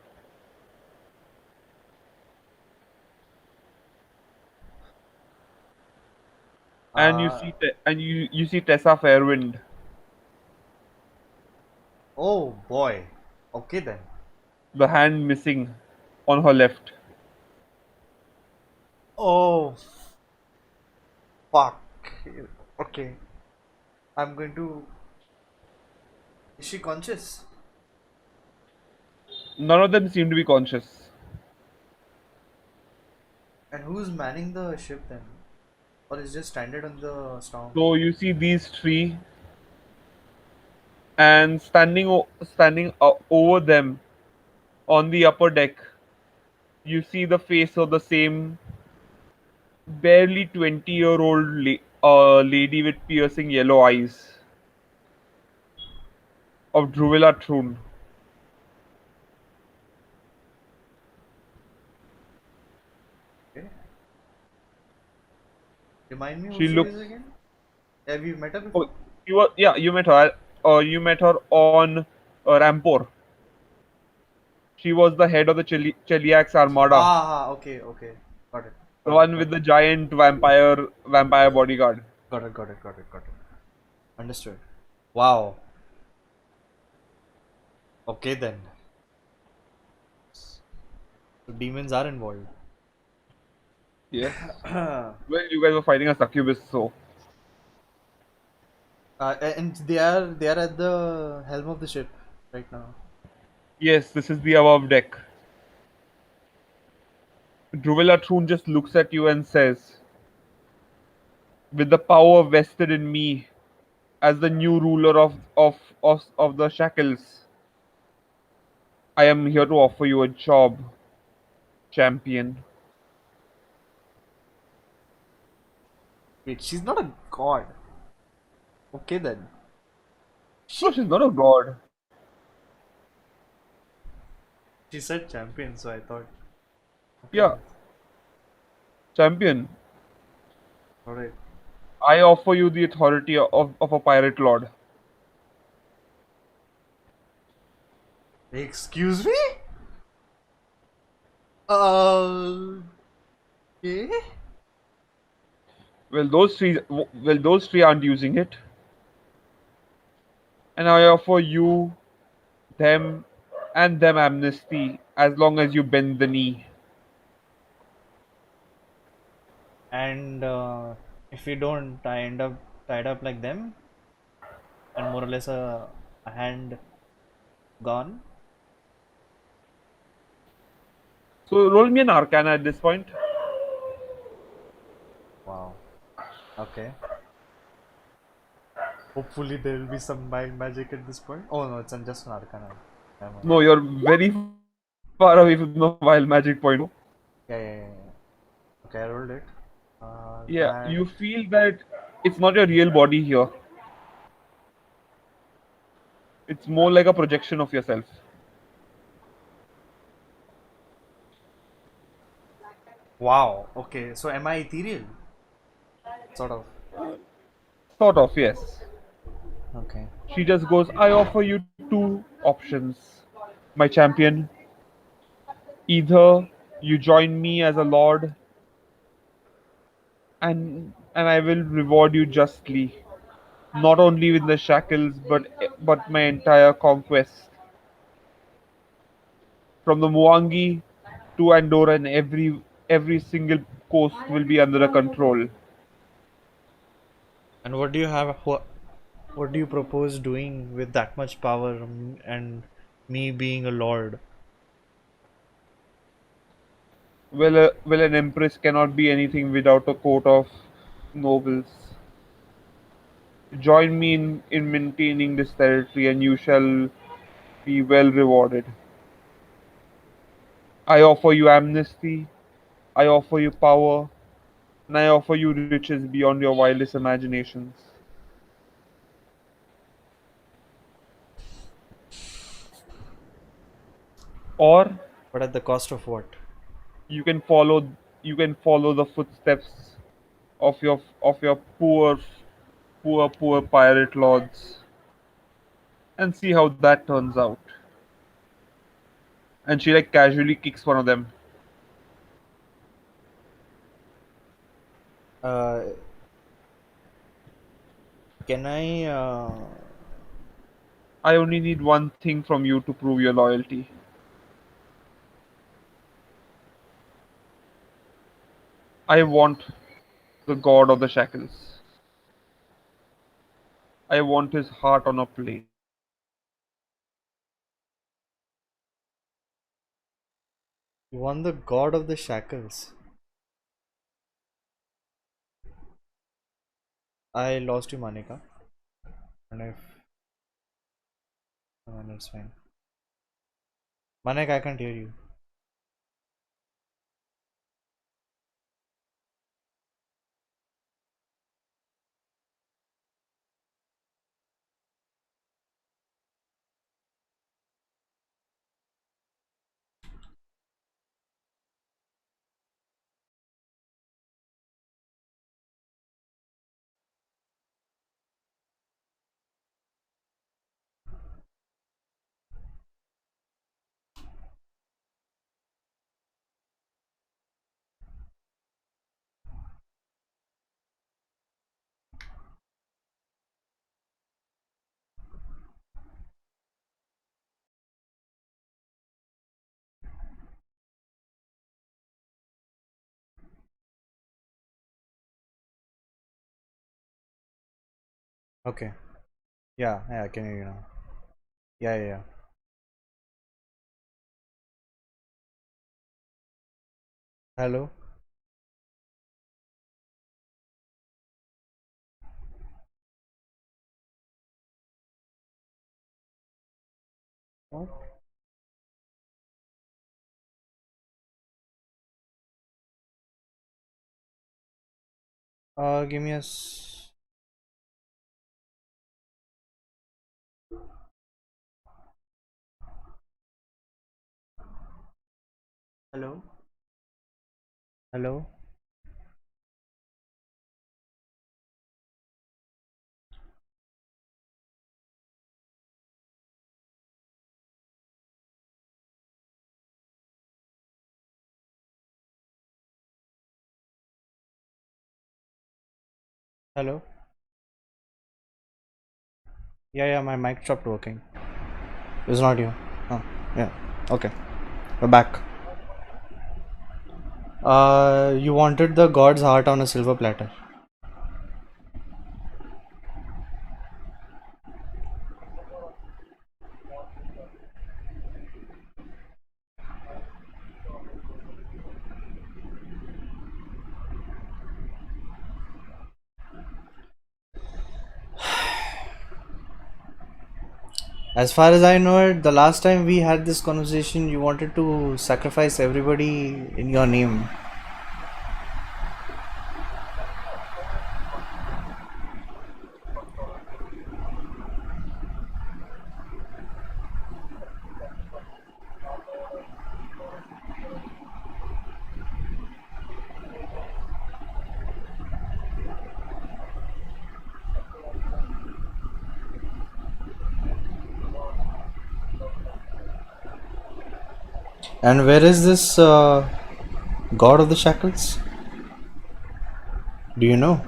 and Uh, you see Tessa Fairwind. oh boy. Okay then. The hand missing on her left. Oh fuck. Okay. I'm going to. Is she conscious? None of them seem to be conscious. And who's manning the ship then? Or is just stranded on the storm? So you see these three, and standing over them on the upper deck, you see the face of the same barely 20-year-old lady with piercing yellow eyes of Druvilla Thrun. Okay. Remind me who She she is looks. again? Have you met her Oh, before? yeah, you met her. You met her on Rampor. She was the head of the Cheliax Armada, Okay, okay. Got it. the Got it. one Got with it. the giant vampire bodyguard. Got it. Got it. Got it. Got it. Understood. Wow. Okay then. So demons are involved. Yes. Well, you guys were fighting a succubus, so And they are at the helm of the ship right now. yes, this is the above deck. Druvilla Thrun just looks at you and says, "With the power vested in me as the new ruler of the Shackles, I am here to offer you a job, champion." Wait, she's not a god. Okay then. No, She she's not a god. she said champion, so I thought. Okay Yeah, then. champion. All right. I offer you the authority of a pirate lord. Excuse me? Uh. Okay. Well, those three aren't using it, and I offer you, them, and them amnesty as long as you bend the knee. And if we don't, I end up tied up like them, and more or less a hand gone. So roll me an Arcana at this point. Wow. Okay. Hopefully there will be some mild magic at this point. Oh no, it's just an arcana. Never mind. No, you're very far away from the wild magic point. Yeah. Okay, I rolled it. Yeah, That. you feel that it's not your real body here. It's more like a projection of yourself. Wow. Okay, so am I ethereal? Sort of. Sort of, yes. Okay. She just goes, I offer you two options, my champion. Either you join me as a lord, and I will reward you justly, not only with the shackles, but my entire conquest. From the Muangi to Andorra, and every single coast will be under the control. And what do you have? What do you propose doing with that much power and me being a lord? Well, an empress cannot be anything without a court of nobles. Join me in maintaining this territory, and you shall be well rewarded. I offer you amnesty, I offer you power, and I offer you riches beyond your wildest imaginations. Or But at the cost of what? you can follow the footsteps of your poor pirate lords and see how that turns out. And she like casually kicks one of them. Uh, can I? I only need one thing from you to prove your loyalty. I want the god of the shackles. I want his heart on a plate. You want the god of the shackles? I lost you, Manika. And if no, that's fine. Manek, I can't hear you. Okay. Yeah, I can hear you now. Yeah. Hello? What? Give me a Hello? Hello? Hello? Yeah, my mic stopped working. It's not you. Oh, yeah. Okay. We're back. You wanted the god's heart on a silver platter. As far as I know it, the last time we had this conversation, you wanted to sacrifice everybody in your name. And where is this god of the shackles? Do you know?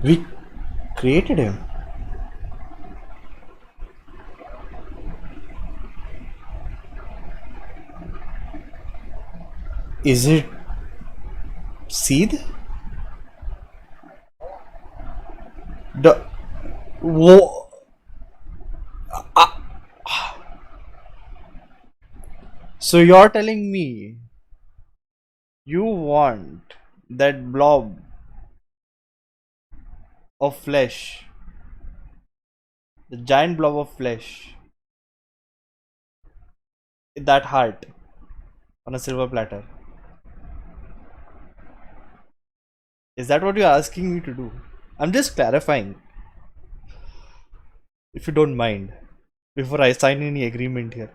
We created him. Is it Seed? The wo- So you're telling me you want that blob of flesh, the giant blob of flesh, that heart on a silver platter? Is that what you're asking me to do? I'm just clarifying, if you don't mind, before I sign any agreement here.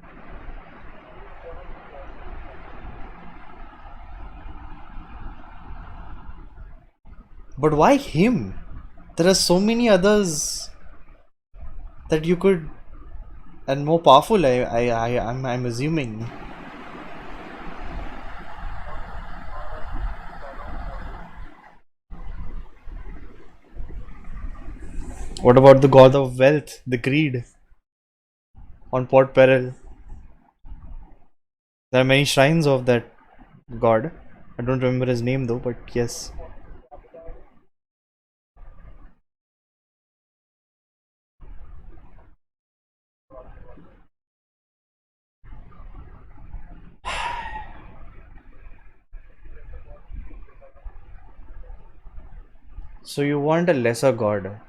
But why him? There are so many others that you could, and more powerful. I'm assuming. What about the god of wealth, the greed, on Port Peril? There are many shrines of that god. I don't remember his name though, but yes. So you want a lesser god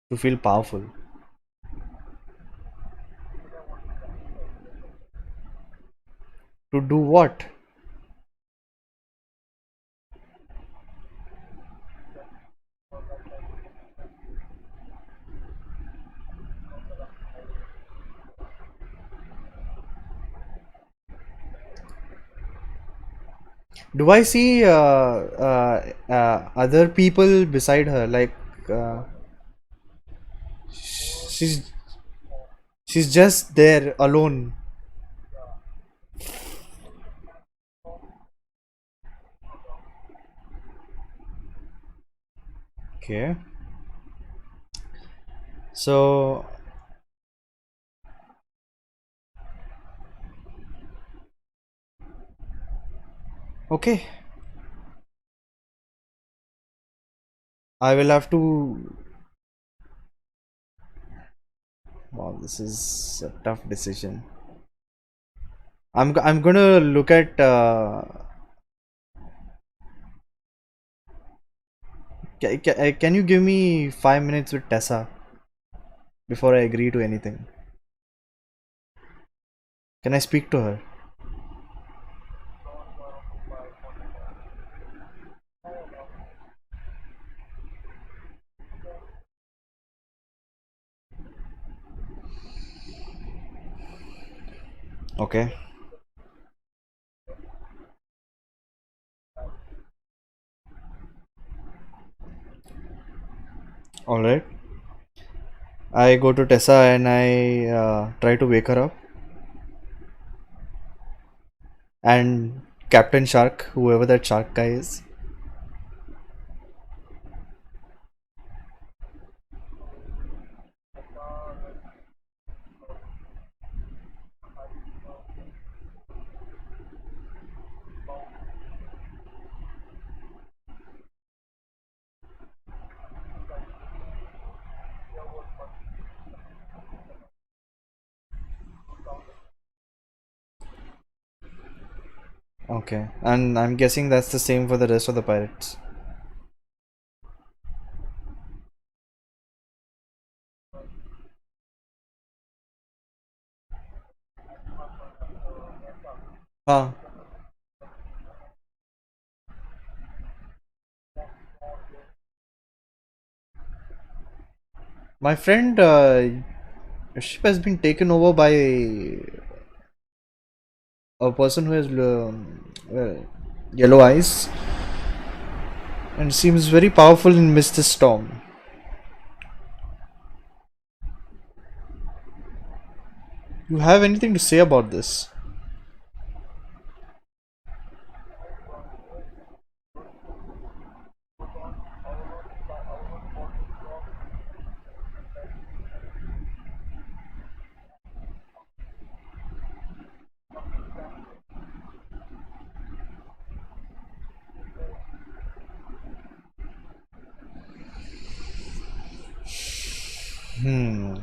to feel powerful. To do what? Do I see other people beside her? Like she's she's just there alone. Okay. So okay, I will have to. Wow, this is a tough decision. I'm gonna look at. Can you give me 5 minutes with Tessa before I agree to anything? Can I speak to her? Okay. All right. I go to Tessa and I try to wake her up. And Captain Shark, whoever that shark guy is. Okay, and I'm guessing that's the same for the rest of the pirates. Ah, my friend, ship has been taken over by a person who has yellow eyes and seems very powerful in Mist the Storm. You have anything to say about this? Hmm.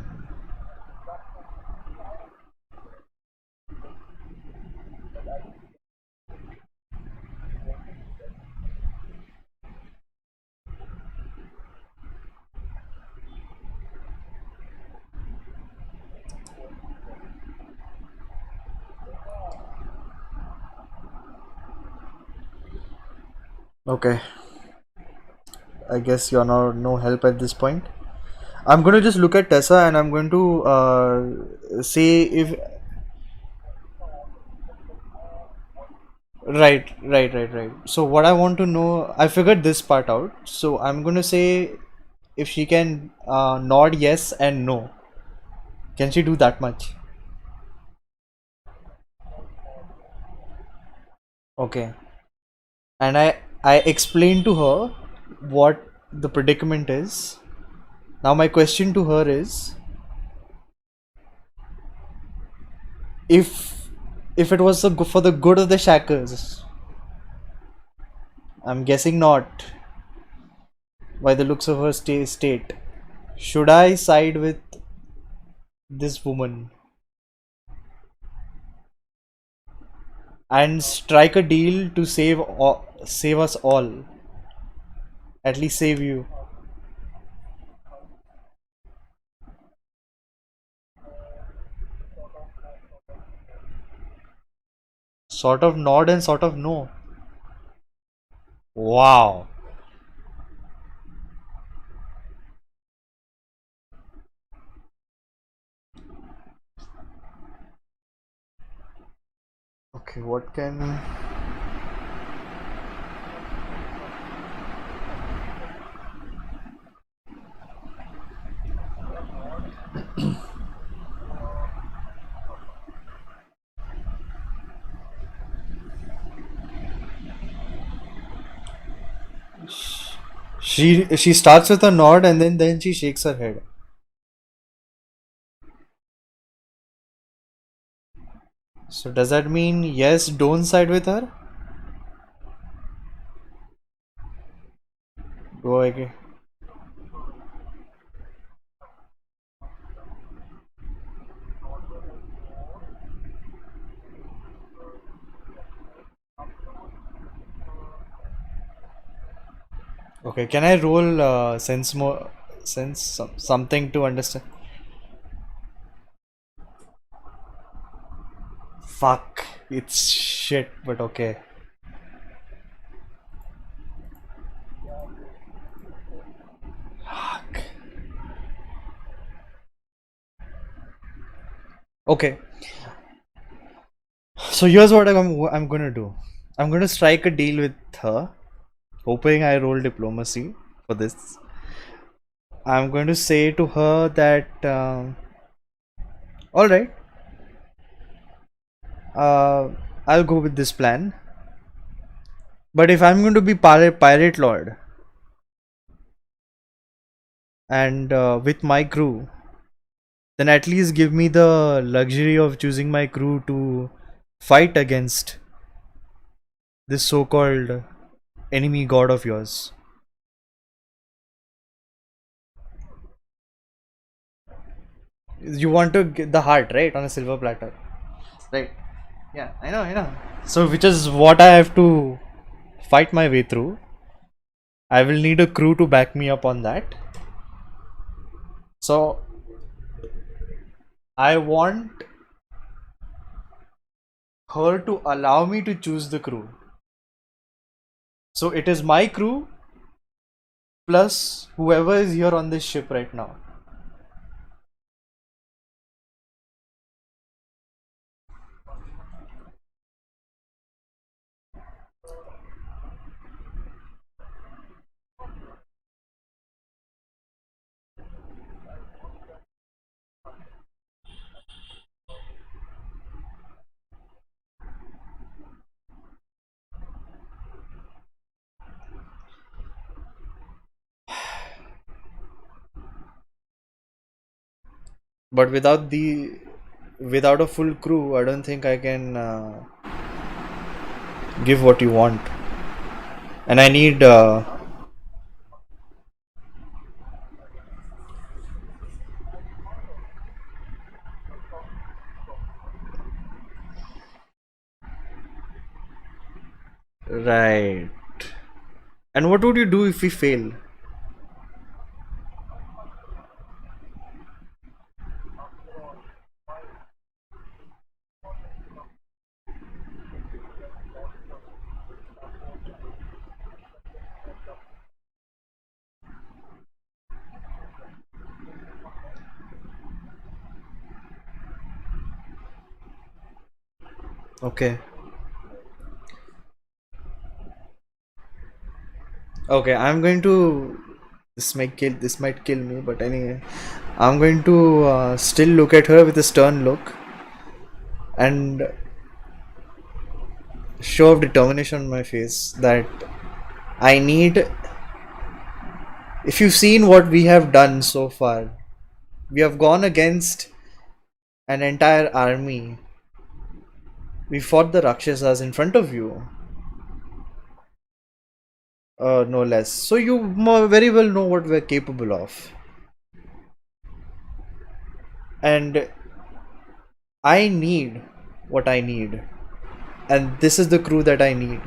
Okay, I guess you're no help at this point. I'm going to just look at Tessa and I'm going to say if. Right. So what I want to know, I figured this part out. So I'm going to say if she can nod yes and no. Can she do that much? Okay. And I explained to her what the predicament is. Now my question to her is, if it was for the good of the Shackles, I'm guessing not by the looks of her state, should I side with this woman and strike a deal to save us all? At least save you. Sort of nod and sort of no. Wow. Okay, what can... She starts with a nod and then she shakes her head. So does that mean yes, don't side with her? Go again. Okay, can I roll sense something to understand? Fuck, it's shit, but okay. Fuck. Okay. So here's what I'm gonna do. I'm gonna strike a deal with her, hoping I roll diplomacy for this. I'm going to say to her that, all right, I'll go with this plan. But if I'm going to be pirate lord and with my crew, then at least give me the luxury of choosing my crew to fight against this so-called enemy god of yours. You want to get the heart, right, on a silver platter, right? Yeah, I know. So which is what I have to fight my way through. I will need a crew to back me up on that. So I want her to allow me to choose the crew. So it is my crew plus whoever is here on this ship right now. But without a full crew, I don't think I can give what you want. And I need right. And what would you do if we fail? Okay. Okay, I'm going to. This might kill me, but anyway, I'm going to still look at her with a stern look and show of determination on my face that I need. If you've seen what we have done so far, we have gone against an entire army. We fought the Rakshasas in front of you. No less. So you very well know what we're capable of. And I need what I need. And this is the crew that I need.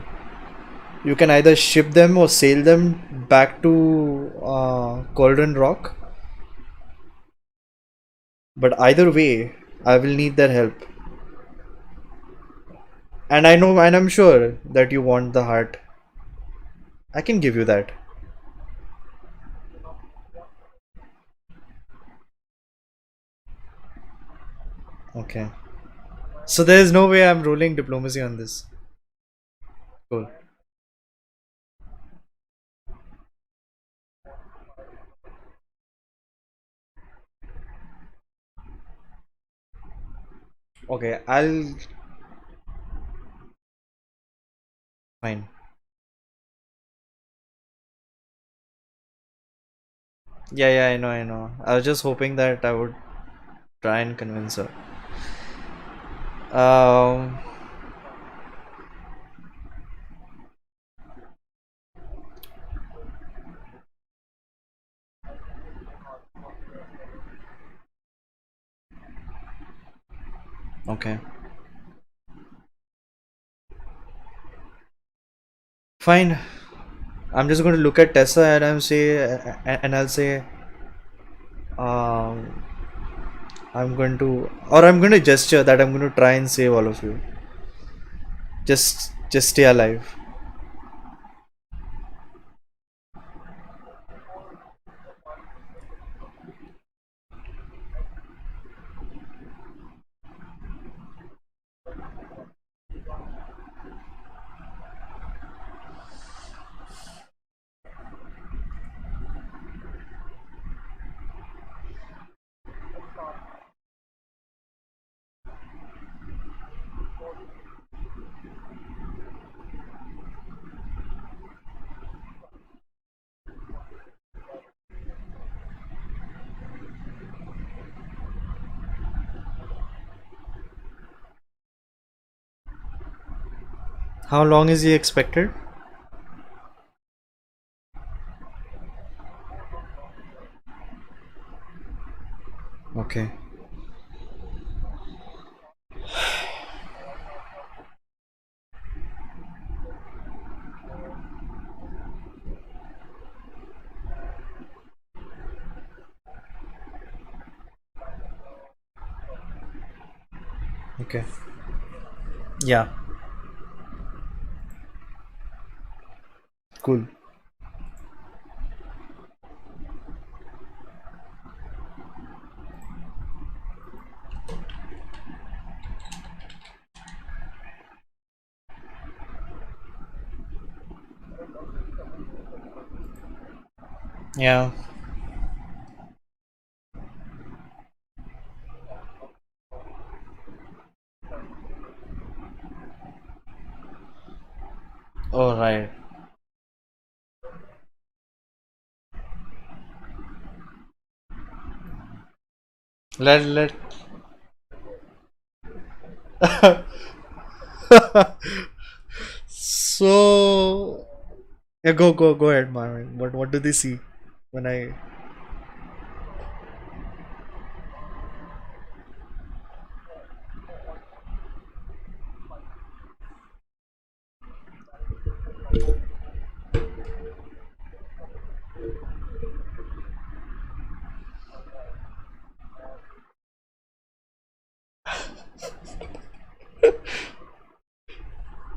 You can either ship them or sail them back to Cauldron Rock. But either way, I will need their help. And I know, and I'm sure that you want the heart. I can give you that. Okay. So there is no way I'm rolling diplomacy on this. Cool. Okay, I'll. Fine. Yeah, I know, I know. I was just hoping that I would try and convince her. Um. Okay. Fine. I'm just going to look at Tessa and I'll say, um, I'm going to gesture that I'm going to try and save all of you. Just stay alive. How long is he expected? Okay. Okay. Yeah. Cool. Yeah. All right. Let So yeah, go ahead, Marvin. What do they see when I?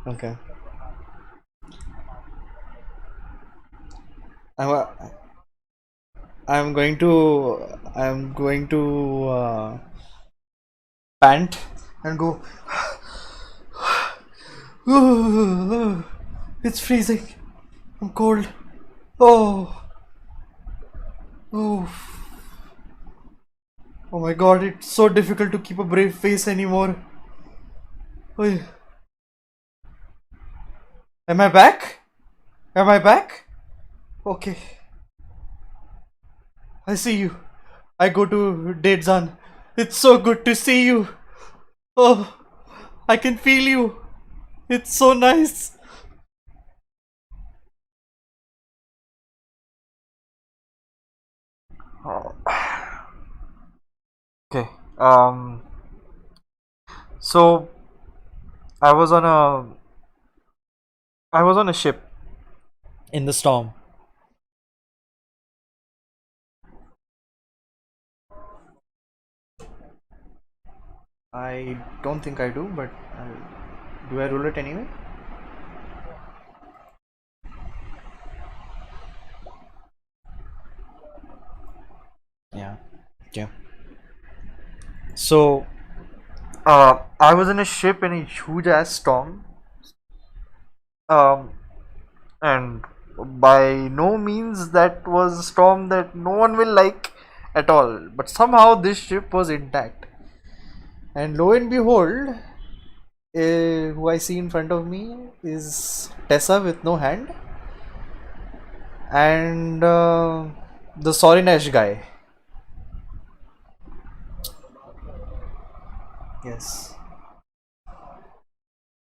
Okay. I'm I'm going to pant and go. It's freezing. I'm cold. Oh, oh, oh my God! It's so difficult to keep a brave face anymore. Oy. Am I back? Am I back? Okay. I see you. I go to Dedzan. It's so good to see you. Oh, I can feel you. It's so nice. Okay. So I was on a I was on a ship in the storm. I don't think I do, but do I roll it anyway? Yeah. Okay. So, I was in a ship in a huge ass storm. Um, and by no means that was a storm that no one will like at all. But somehow this ship was intact. And lo and behold, who I see in front of me is Tessa with no hand, and the Sorinash guy. Yes.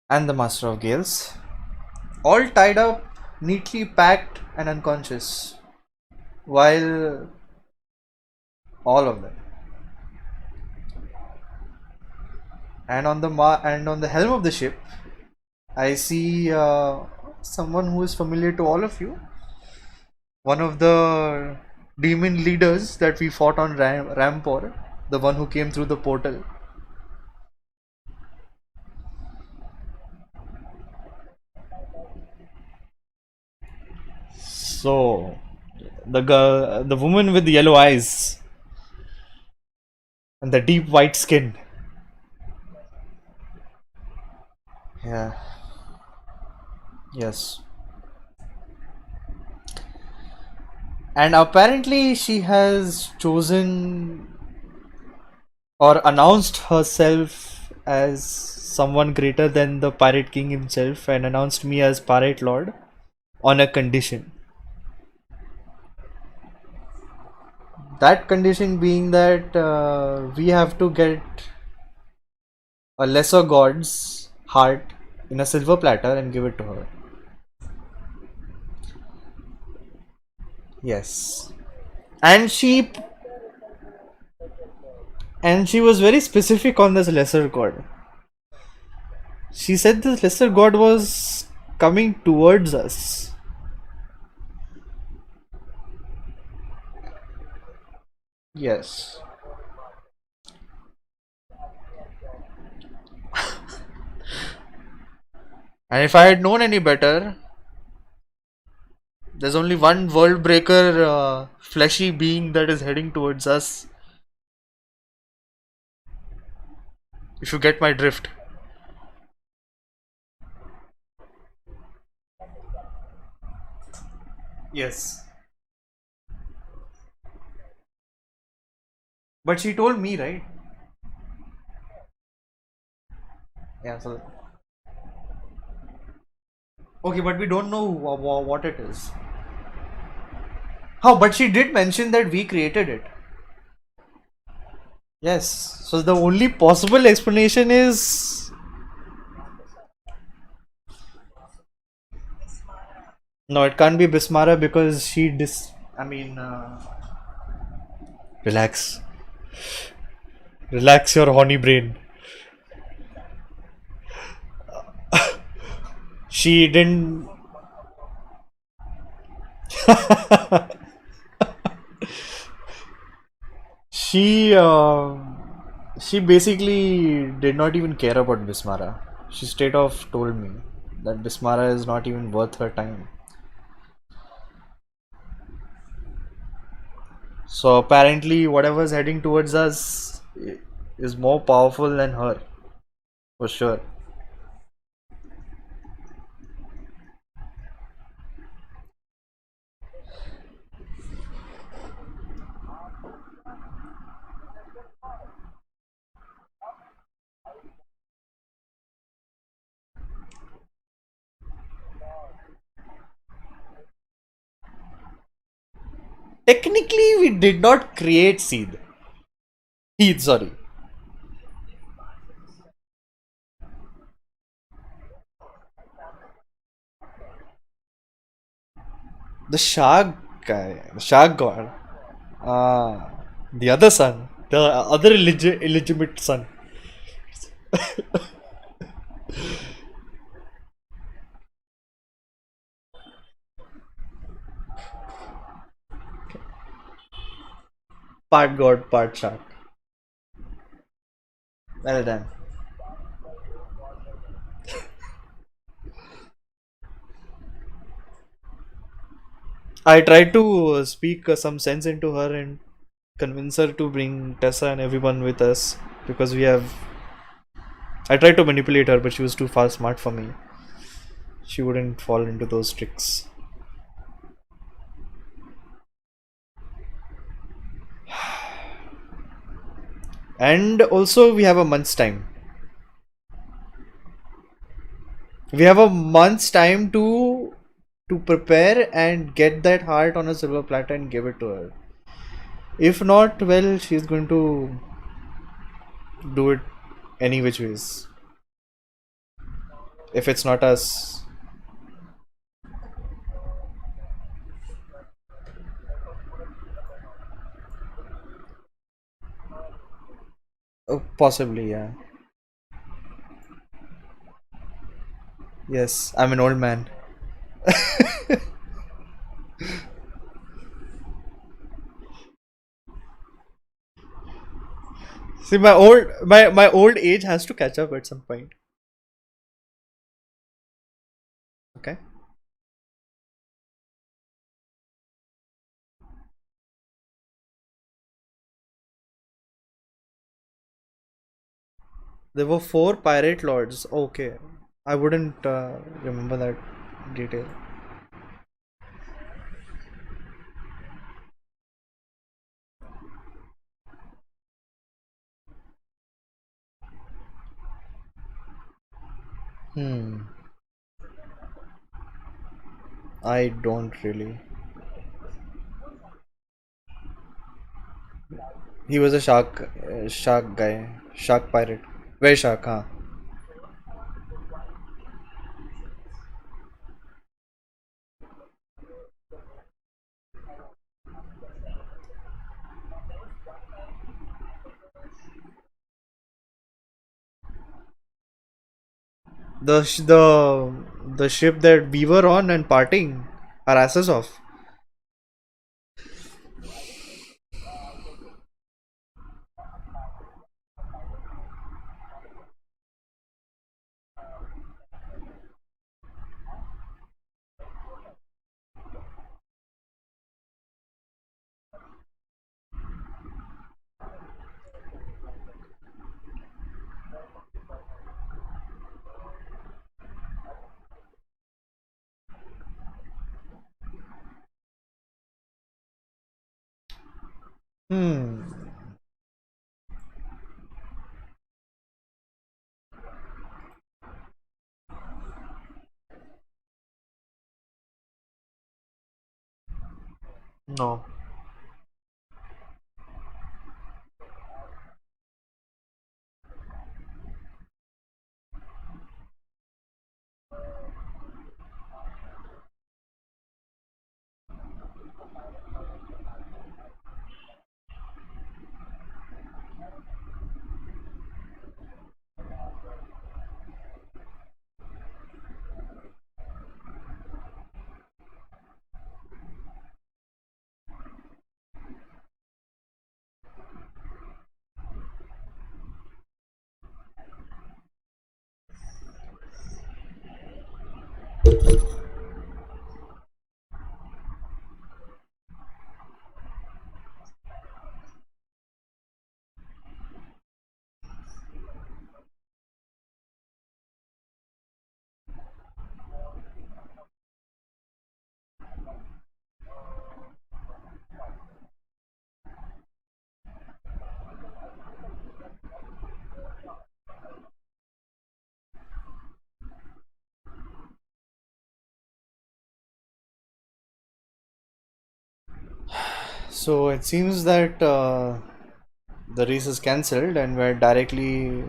And the Master of Gales. All tied up, neatly packed, and unconscious. While all of them. And on the helm of the ship, I see someone who is familiar to all of you. One of the demon leaders that we fought on Rampor, the one who came through the portal. So, the woman with the yellow eyes and the deep white skin. Yeah. Yes. And apparently she has chosen or announced herself as someone greater than the Pirate King himself and announced me as Pirate Lord on a condition. That condition being that we have to get a lesser god's heart in a silver platter and give it to her. Yes. And she was very specific on this lesser god. She said this lesser god was coming towards us. Yes. And if I had known any better, there's only one world breaker fleshy being that is heading towards us. If you get my drift. Yes. But she told me, right? Yeah, so. Okay, but we don't know what it is. How? But she did mention that we created it. Yes. So the only possible explanation is. No, it can't be Bismara because she relax. Relax your horny brain. She didn't. she basically did not even care about Bismara. She straight off told me that Bismara is not even worth her time. So apparently whatever's heading towards us is more powerful than her. For sure. Technically we did not create Seed. Heath, sorry. The shark guy, the shark god. The other son, the other illegitimate son. Part god, part shark. Well done. I tried to speak some sense into her and convince her to bring Tessa and everyone with us because we have. I tried to manipulate her, but she was too far smart for me. She wouldn't fall into those tricks. And also, we have a month's time. We have a month's time to prepare and get that heart on a silver platter and give it to her. If not, well, she's going to do it any which ways. If it's not us, possibly, yeah. Yes, I'm an old man. See, my old age has to catch up at some point. Okay. There were 4 pirate lords. Okay, I wouldn't remember that detail. Hmm. I don't really. He was a shark guy, shark pirate. Very shark, huh? The ship that we were on and parting our asses off. Hmm. No. So it seems that the race is cancelled and we're directly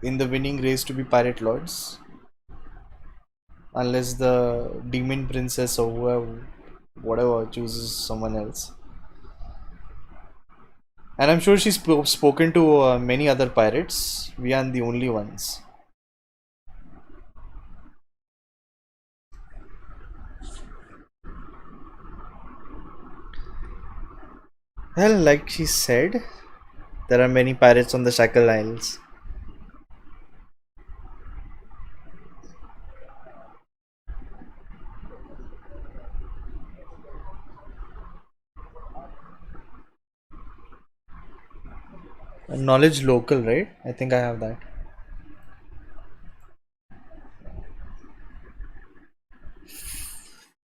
in the winning race to be pirate lords. Unless the demon princess or whoever, whatever chooses someone else. And I'm sure she's spoken to many other pirates. We aren't the only ones. Well, like she said, There are many pirates on the Shackle Isles. Knowledge local, right? I think I have that.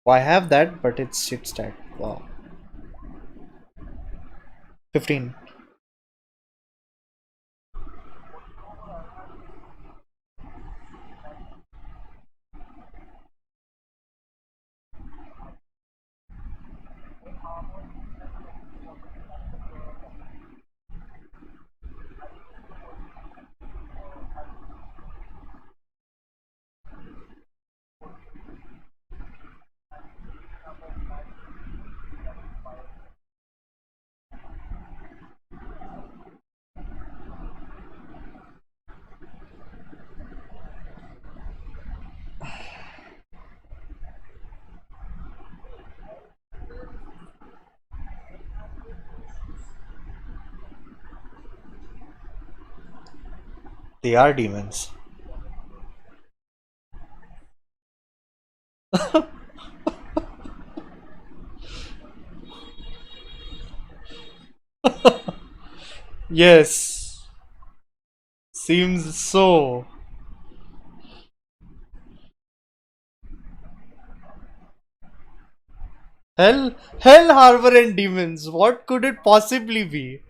Oh, I have that, but it's shit stat. Wow. 15. They are demons. Yes. Seems so. Hell Harbor and demons. What could it possibly be?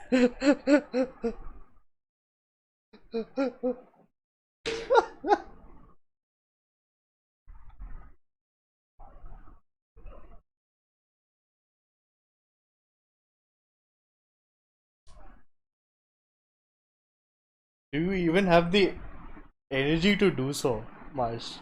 Do you even have the energy to do so, Marsh?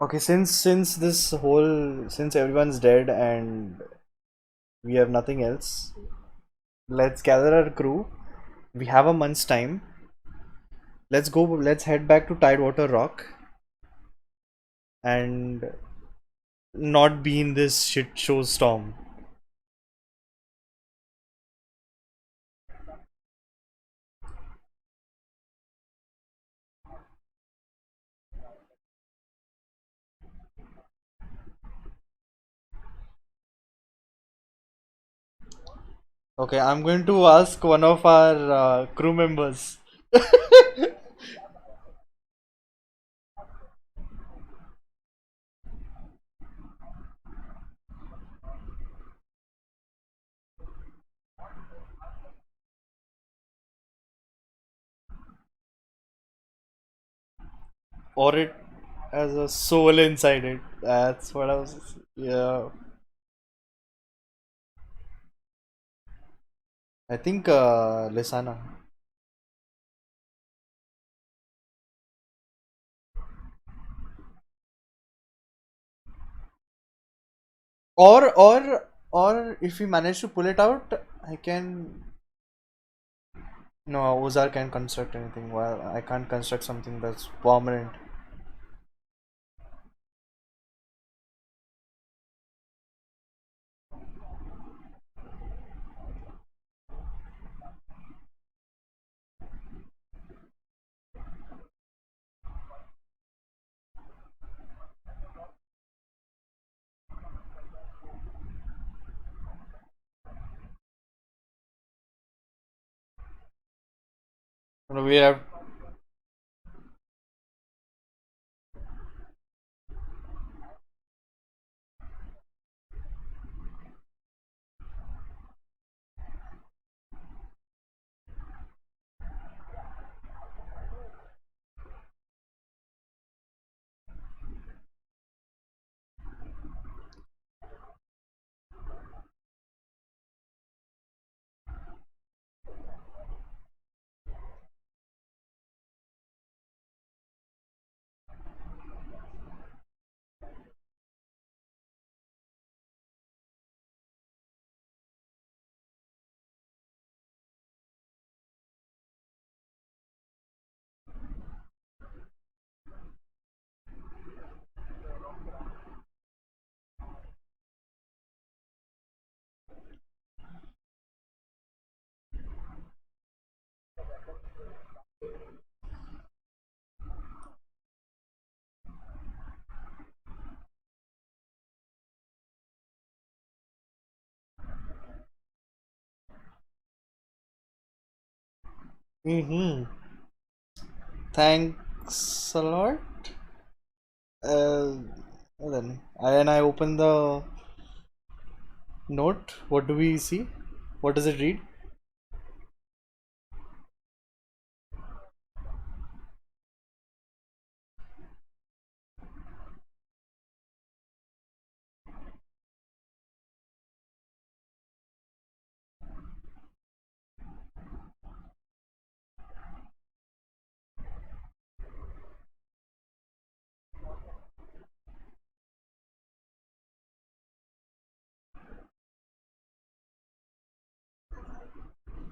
Okay, since everyone's dead and we have nothing else, let's gather our crew. We have a month's time. Let's go. Let's head back to Tidewater Rock and not be in this shit show storm. Okay, I'm going to ask one of our crew members. Or it has a soul inside it. That's what I was. Yeah. I think Lissaana. Or if we manage to pull it out, I can. No, Ozar can construct anything. Well, I can't construct something that's permanent. We have. Mm-hmm. Thanks a lot. Uh, then I open the note. What do we see? What does it read?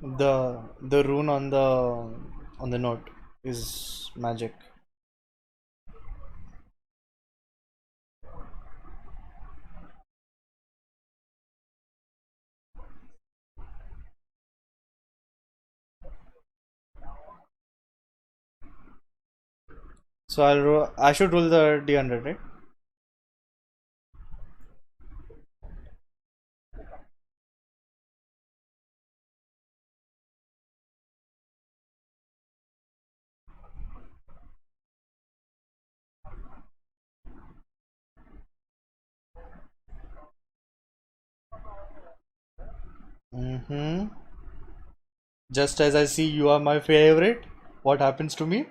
The rune on the note is magic. So I should roll the D100, right? Mm-hmm. Just as I see you are my favorite, what happens to me?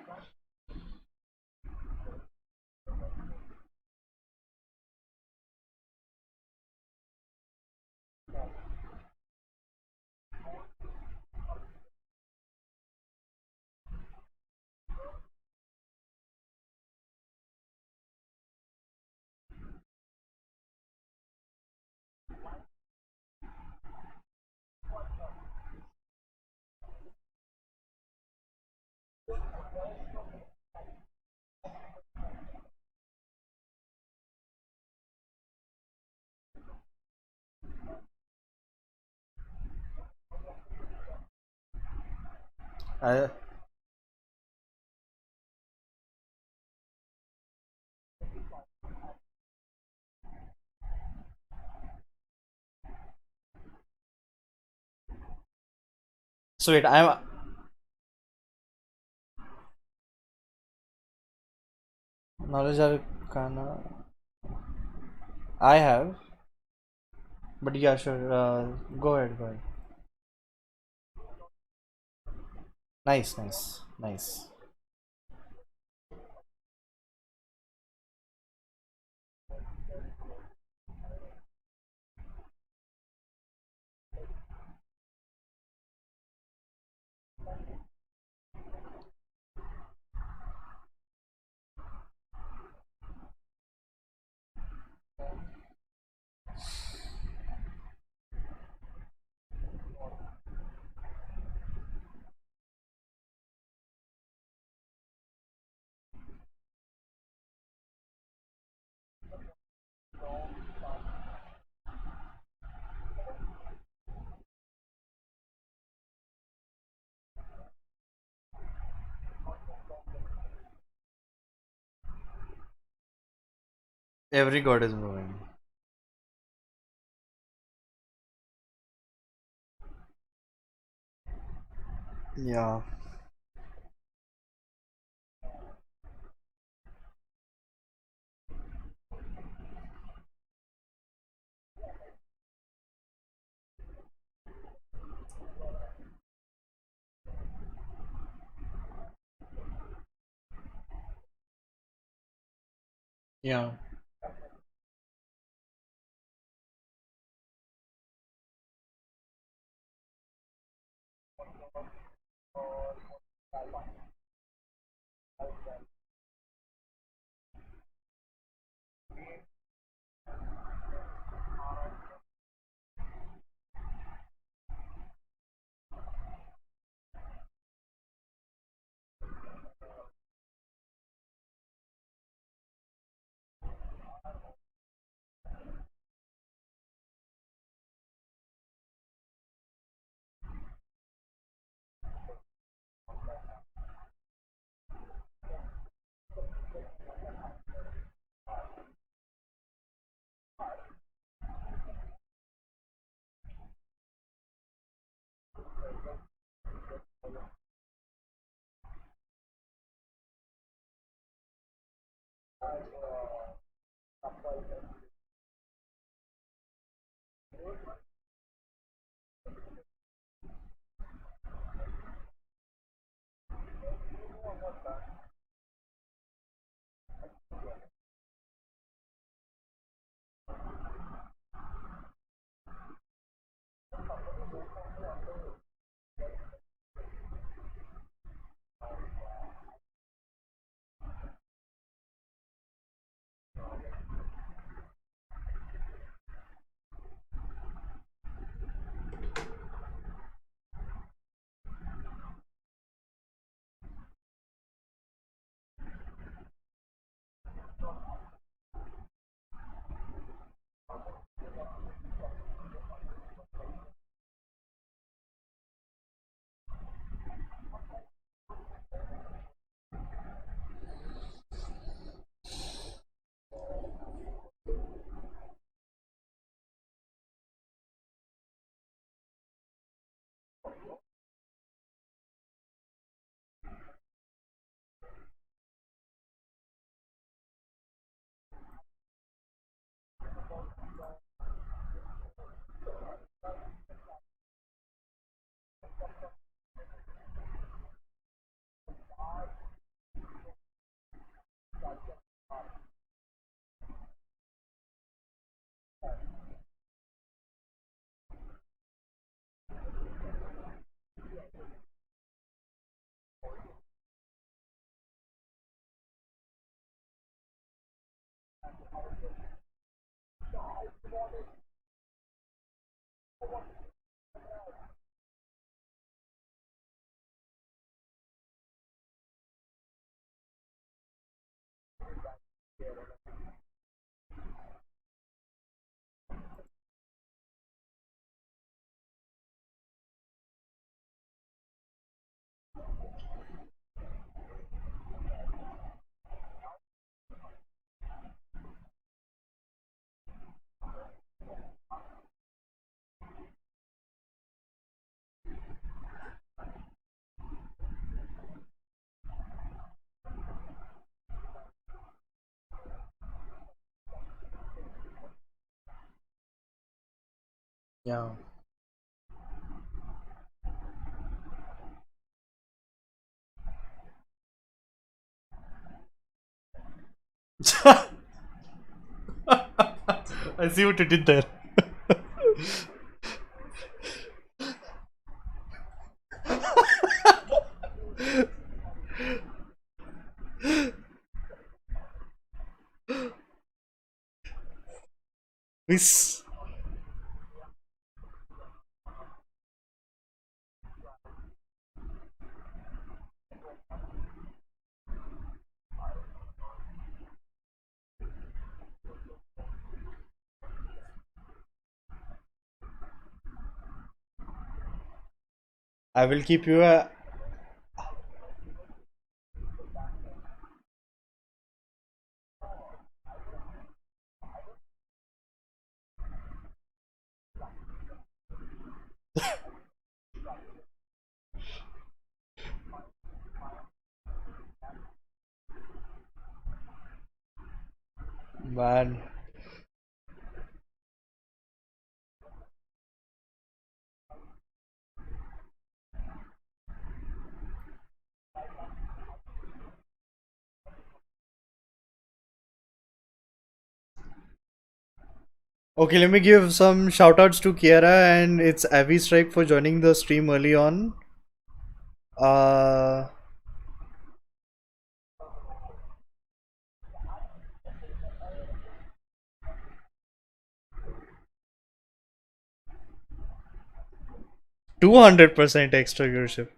I so wait, I'm knowledge arcana. I have, but yeah, sure. Go ahead, go ahead. Nice, nice, nice. Every god is moving. Yeah. Yeah. Yeah. I see what you did there. This. I will keep you a. Man. Okay, let me give some shout outs to Kiara and it's Avi Strike for joining the stream early on. 200% extra viewership.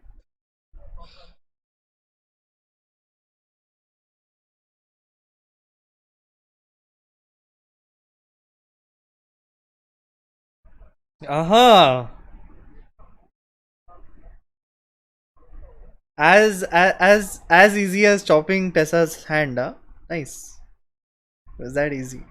Aha! As easy as chopping Tessa's hand, huh? Nice. Was that easy?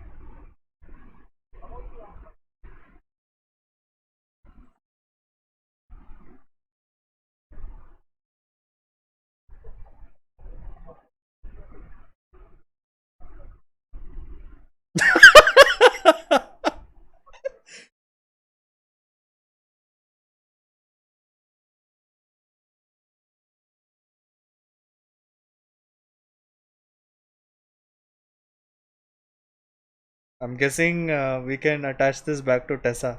I'm guessing we can attach this back to Tessa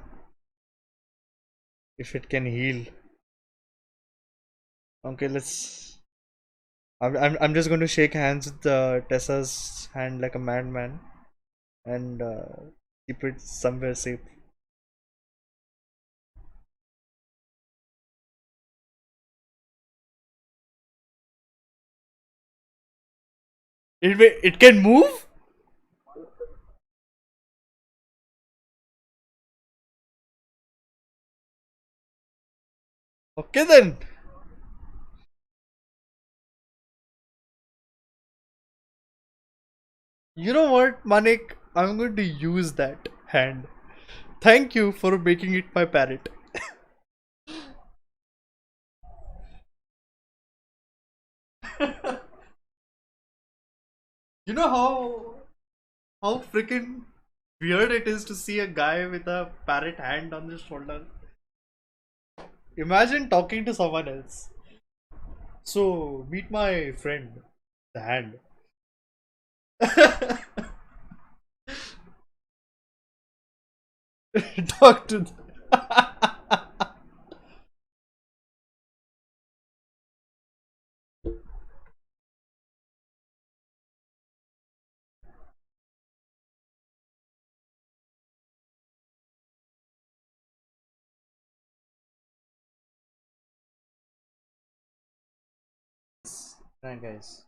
if it can heal. Okay, let's. I'm just going to shake hands with Tessa's hand like a madman and keep it somewhere safe. It can move? Okay then. You know what, Manik? I'm going to use that hand. Thank you for making it my parrot. You know how freaking weird it is to see a guy with a parrot hand on his shoulder. Imagine talking to someone else. So meet my friend, the hand. Talk to. Right, guys.